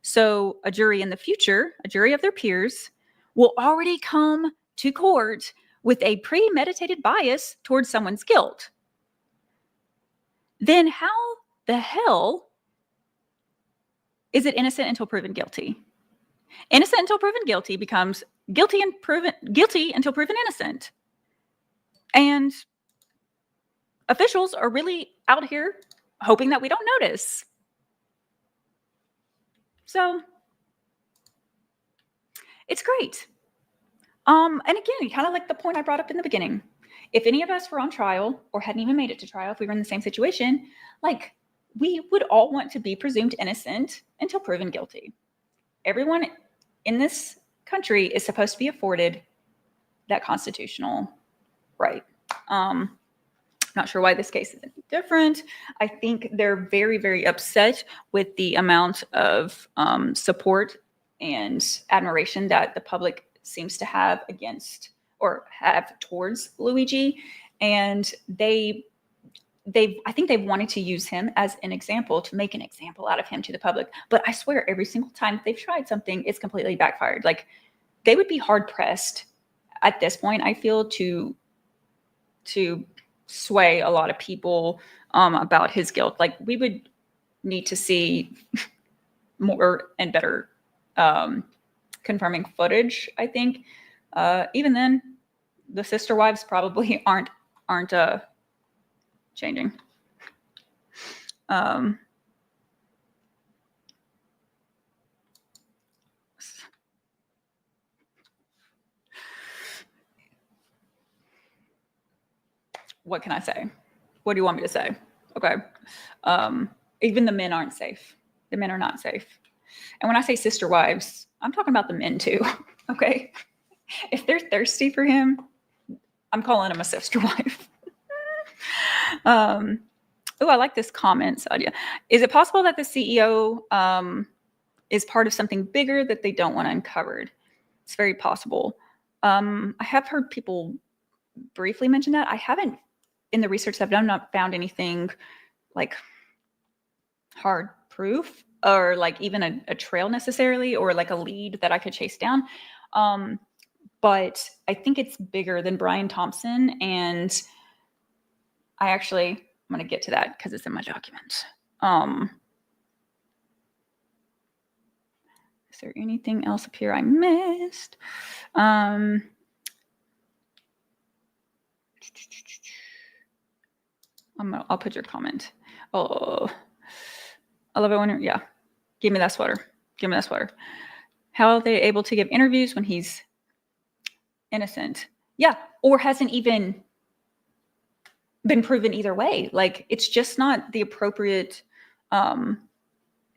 Speaker 1: so a jury in the future, a jury of their peers, will already come to court with a premeditated bias towards someone's guilt, then how the hell is it innocent until proven guilty? Innocent until proven guilty becomes guilty until proven innocent. And officials are really out here hoping that we don't notice. So it's great. And again, kind of like the point I brought up in the beginning. If any of us were on trial or hadn't even made it to trial, if we were in the same situation, like, we would all want to be presumed innocent until proven guilty. Everyone in this country is supposed to be afforded that constitutional right. Not sure why this case is any different. I think they're very, very upset with the amount of support and admiration that the public seems to have against or have towards Luigi. And I think they've wanted to use him as an example, to make an example out of him to the public. But I swear, every single time they've tried something, it's completely backfired. Like, they would be hard pressed at this point, I feel, to sway a lot of people about his guilt. Like, we would need to see more and better confirming footage, I think. Even then, the sister wives probably aren't changing. What can I say? What do you want me to say? Okay. Even the men aren't safe. The men are not safe. And when I say sister wives, I'm talking about the men too. Okay. If they're thirsty for him, I'm calling him a sister wife. Oh, I like this comment, Sadia. Is it possible that the CEO is part of something bigger that they don't want uncovered? It's very possible. I have heard people briefly mention that. I haven't, in the research I've done, not found anything like hard proof or like even a trail necessarily, or like a lead that I could chase down. But I think it's bigger than Brian Thompson. And I'm going to get to that because it's in my document. Is there anything else up here I missed? I'll put your comment. Oh, I love it when yeah. Give me that sweater. Give me that sweater. How are they able to give interviews when he's innocent? Yeah, or hasn't even been proven either way. Like, it's just not the appropriate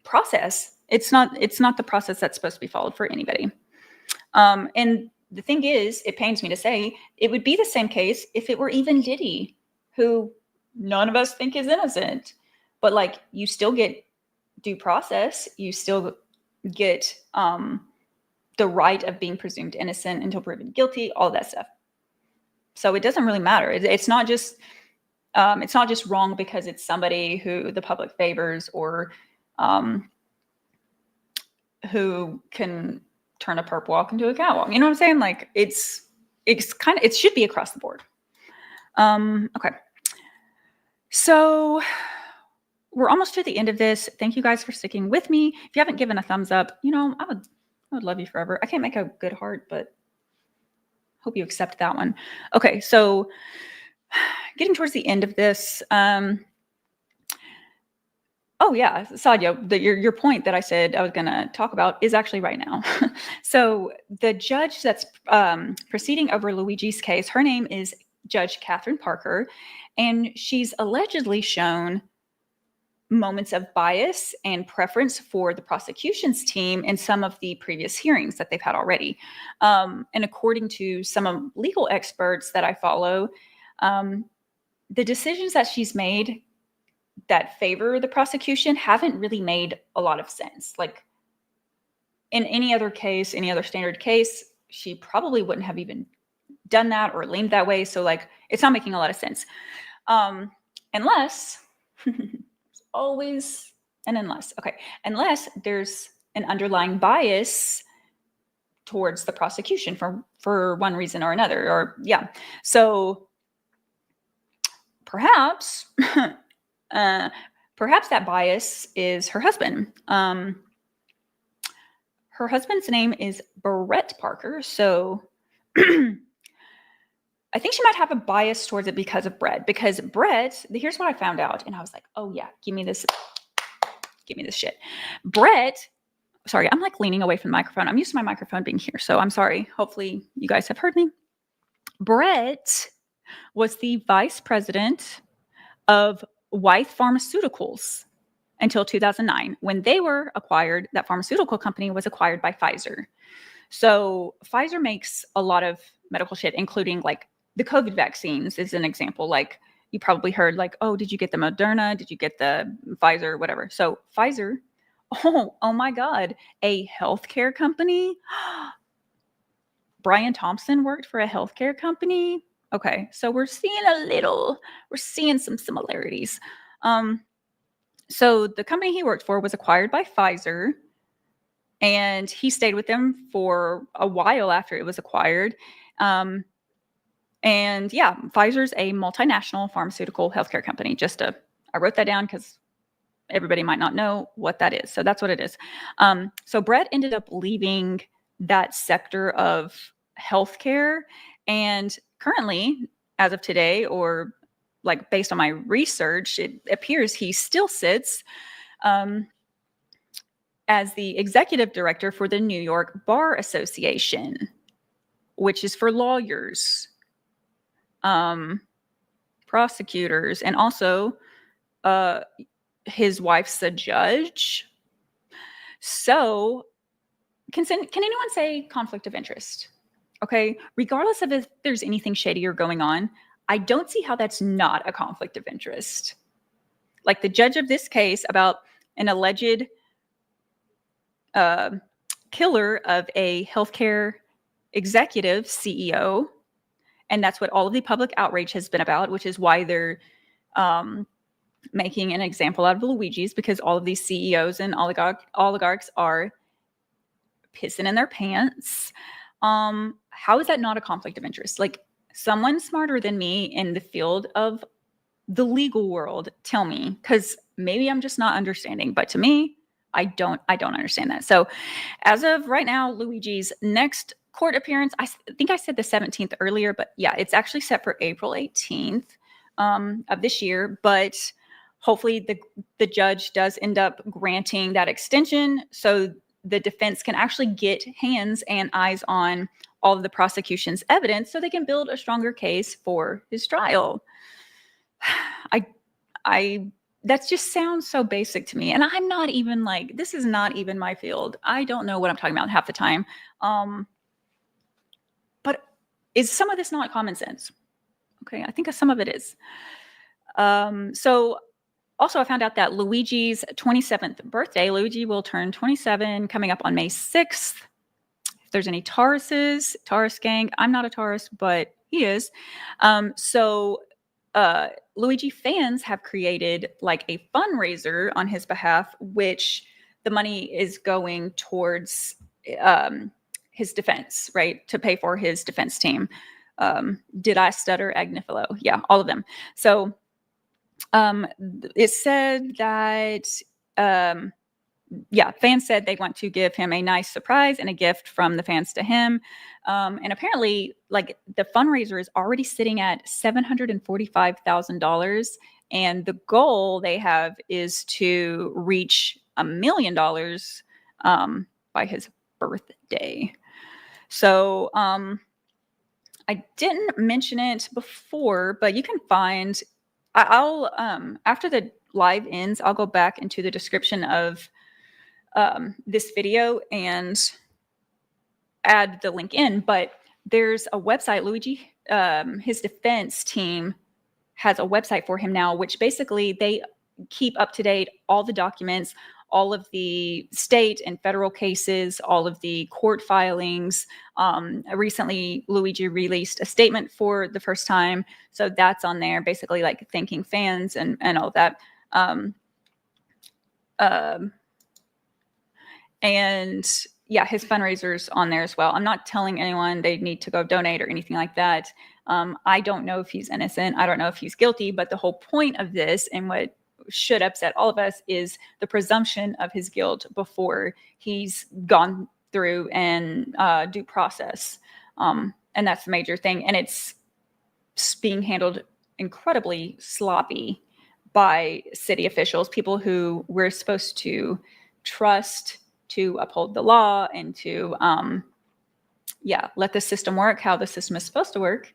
Speaker 1: process. It's not the process that's supposed to be followed for anybody. And the thing is, it pains me to say, it would be the same case if it were even Diddy, who none of us think is innocent. But like, you still get due process. You still get the right of being presumed innocent until proven guilty, all that stuff. So it doesn't really matter. It's not just wrong because it's somebody who the public favors or who can turn a perp walk into a catwalk. You know what I'm saying? Like, it should be across the board. Okay. So we're almost to the end of this. Thank you guys for sticking with me. If you haven't given a thumbs up, I would love you forever. I can't make a good heart, but hope you accept that one. Okay. So getting towards the end of this, oh yeah, Sadia, your point that I said I was going to talk about is actually right now. So the judge that's proceeding over Luigi's case, her name is Judge Catherine Parker, and she's allegedly shown moments of bias and preference for the prosecution's team in some of the previous hearings that they've had already. And according to some legal experts that I follow, the decisions that she's made that favor the prosecution haven't really made a lot of sense. Like, in any other case, any other standard case, she probably wouldn't have even done that or leaned that way. So like, it's not making a lot of sense. Unless always an unless. Okay. Unless there's an underlying bias towards the prosecution for one reason or another, or yeah. So perhaps perhaps that bias is her husband. Her husband's name is Brett Parker. So I think she might have a bias towards it because of Brett. Because Brett, here's what I found out. And I was like, oh yeah, give me this shit. Brett, sorry, I'm like leaning away from the microphone. I'm used to my microphone being here. So I'm sorry. Hopefully you guys have heard me. Brett was the vice president of Wyeth Pharmaceuticals until 2009. When they were acquired, that pharmaceutical company was acquired by Pfizer. So Pfizer makes a lot of medical shit, including like the COVID vaccines is an example. Like you probably heard like, oh, did you get the Moderna? Did you get the Pfizer, whatever? So Pfizer, oh my God, a healthcare company? Brian Thompson worked for a healthcare company. Okay, so we're seeing some similarities. So the company he worked for was acquired by Pfizer, and he stayed with them for a while after it was acquired. And yeah, Pfizer's a multinational pharmaceutical healthcare company. I wrote that down because everybody might not know what that is. So that's what it is. So Brett ended up leaving that sector of healthcare, and currently, as of today, or like based on my research, it appears he still sits as the executive director for the New York Bar Association, which is for lawyers, prosecutors, and also his wife's a judge. So can anyone say conflict of interest? Okay, regardless of if there's anything shadier going on, I don't see how that's not a conflict of interest. Like the judge of this case about an alleged killer of a healthcare executive CEO, and that's what all of the public outrage has been about, which is why they're making an example out of Luigi's, because all of these CEOs and oligarchs are pissing in their pants. How is that not a conflict of interest? Like someone smarter than me in the field of the legal world, tell me, because maybe I'm just not understanding. But to me, I don't understand that. So as of right now, Luigi's next court appearance, I think I said the 17th earlier, but yeah, it's actually set for April 18th of this year. But hopefully the judge does end up granting that extension so the defense can actually get hands and eyes on all of the prosecution's evidence so they can build a stronger case for his trial. That just sounds so basic to me. And I'm not even like, this is not even my field. I don't know what I'm talking about half the time. But is some of this not common sense? Okay, I think some of it is. So also I found out that Luigi's 27th birthday, Luigi will turn 27 coming up on May 6th. If there's any Taurus gang, I'm not a Taurus, but he is. Luigi fans have created like a fundraiser on his behalf, which the money is going towards his defense, right? To pay for his defense team. Did I stutter? Agnifilo. Yeah, all of them. So it said that, fans said they want to give him a nice surprise and a gift from the fans to him. And apparently, like the fundraiser is already sitting at $745,000. And the goal they have is to reach $1 million by his birthday. So I didn't mention it before, but you can find, I'll after the live ends, I'll go back into the description of this video and add the link in. But there's a website, Luigi, his defense team has a website for him now, which basically they keep up to date all the documents, all of the state and federal cases, all of the court filings. Recently, Luigi released a statement for the first time. So that's on there, basically like thanking fans and all that. And yeah, his fundraiser's on there as well. I'm not telling anyone they need to go donate or anything like that. I don't know if he's innocent. I don't know if he's guilty, but the whole point of this and what should upset all of us is the presumption of his guilt before he's gone through and due process. And that's the major thing. And it's being handled incredibly sloppy by city officials, people who we're supposed to trust to uphold the law and to, let the system work how the system is supposed to work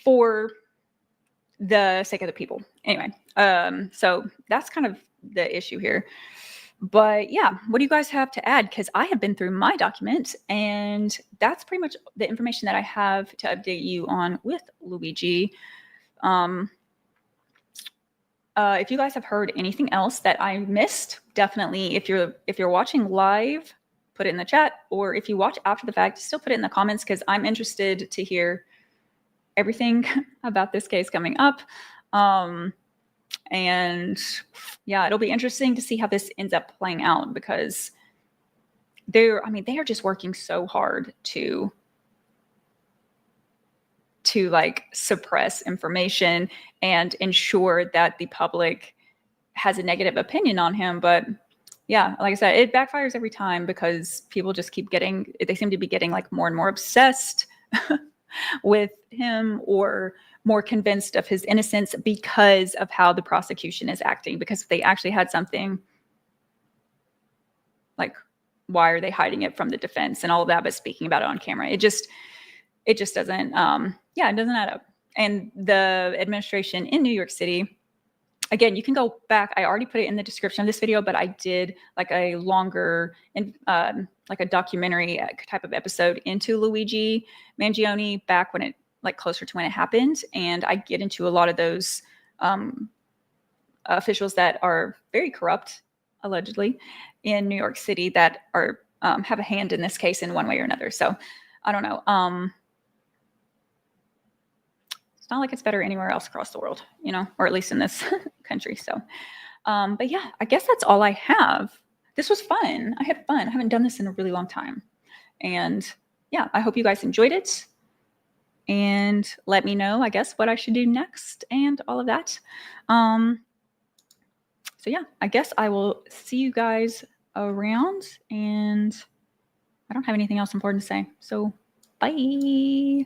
Speaker 1: for the sake of the people. Anyway, so that's kind of the issue here. But yeah, what do you guys have to add? Because I have been through my document, and that's pretty much the information that I have to update you on with Luigi. If you guys have heard anything else that I missed, definitely, if you're watching live, put it in the chat, or if you watch after the fact, still put it in the comments, because I'm interested to hear everything about this case coming up. And yeah, it'll be interesting to see how this ends up playing out, because they are just working so hard to like suppress information and ensure that the public has a negative opinion on him. But yeah, like I said, it backfires every time, because people just they seem to be getting like more and more obsessed with him, or more convinced of his innocence because of how the prosecution is acting. Because if they actually had something, like, why are they hiding it from the defense and all of that, but speaking about it on camera? It just doesn't, it doesn't add up. And the administration in New York City, again, you can go back. I already put it in the description of this video, but I did like a longer and like a documentary type of episode into Luigi Mangione back when it, like, closer to when it happened. And I get into a lot of those officials that are very corrupt, allegedly, in New York City, that are have a hand in this case in one way or another. So I don't know. It's not like it's better anywhere else across the world, or at least in this country. So, but yeah, I guess that's all I have. This was fun. I had fun. I haven't done this in a really long time. And yeah, I hope you guys enjoyed it. And let me know, I guess, what I should do next and all of that. So yeah, I guess I will see you guys around, and I don't have anything else important to say. So bye.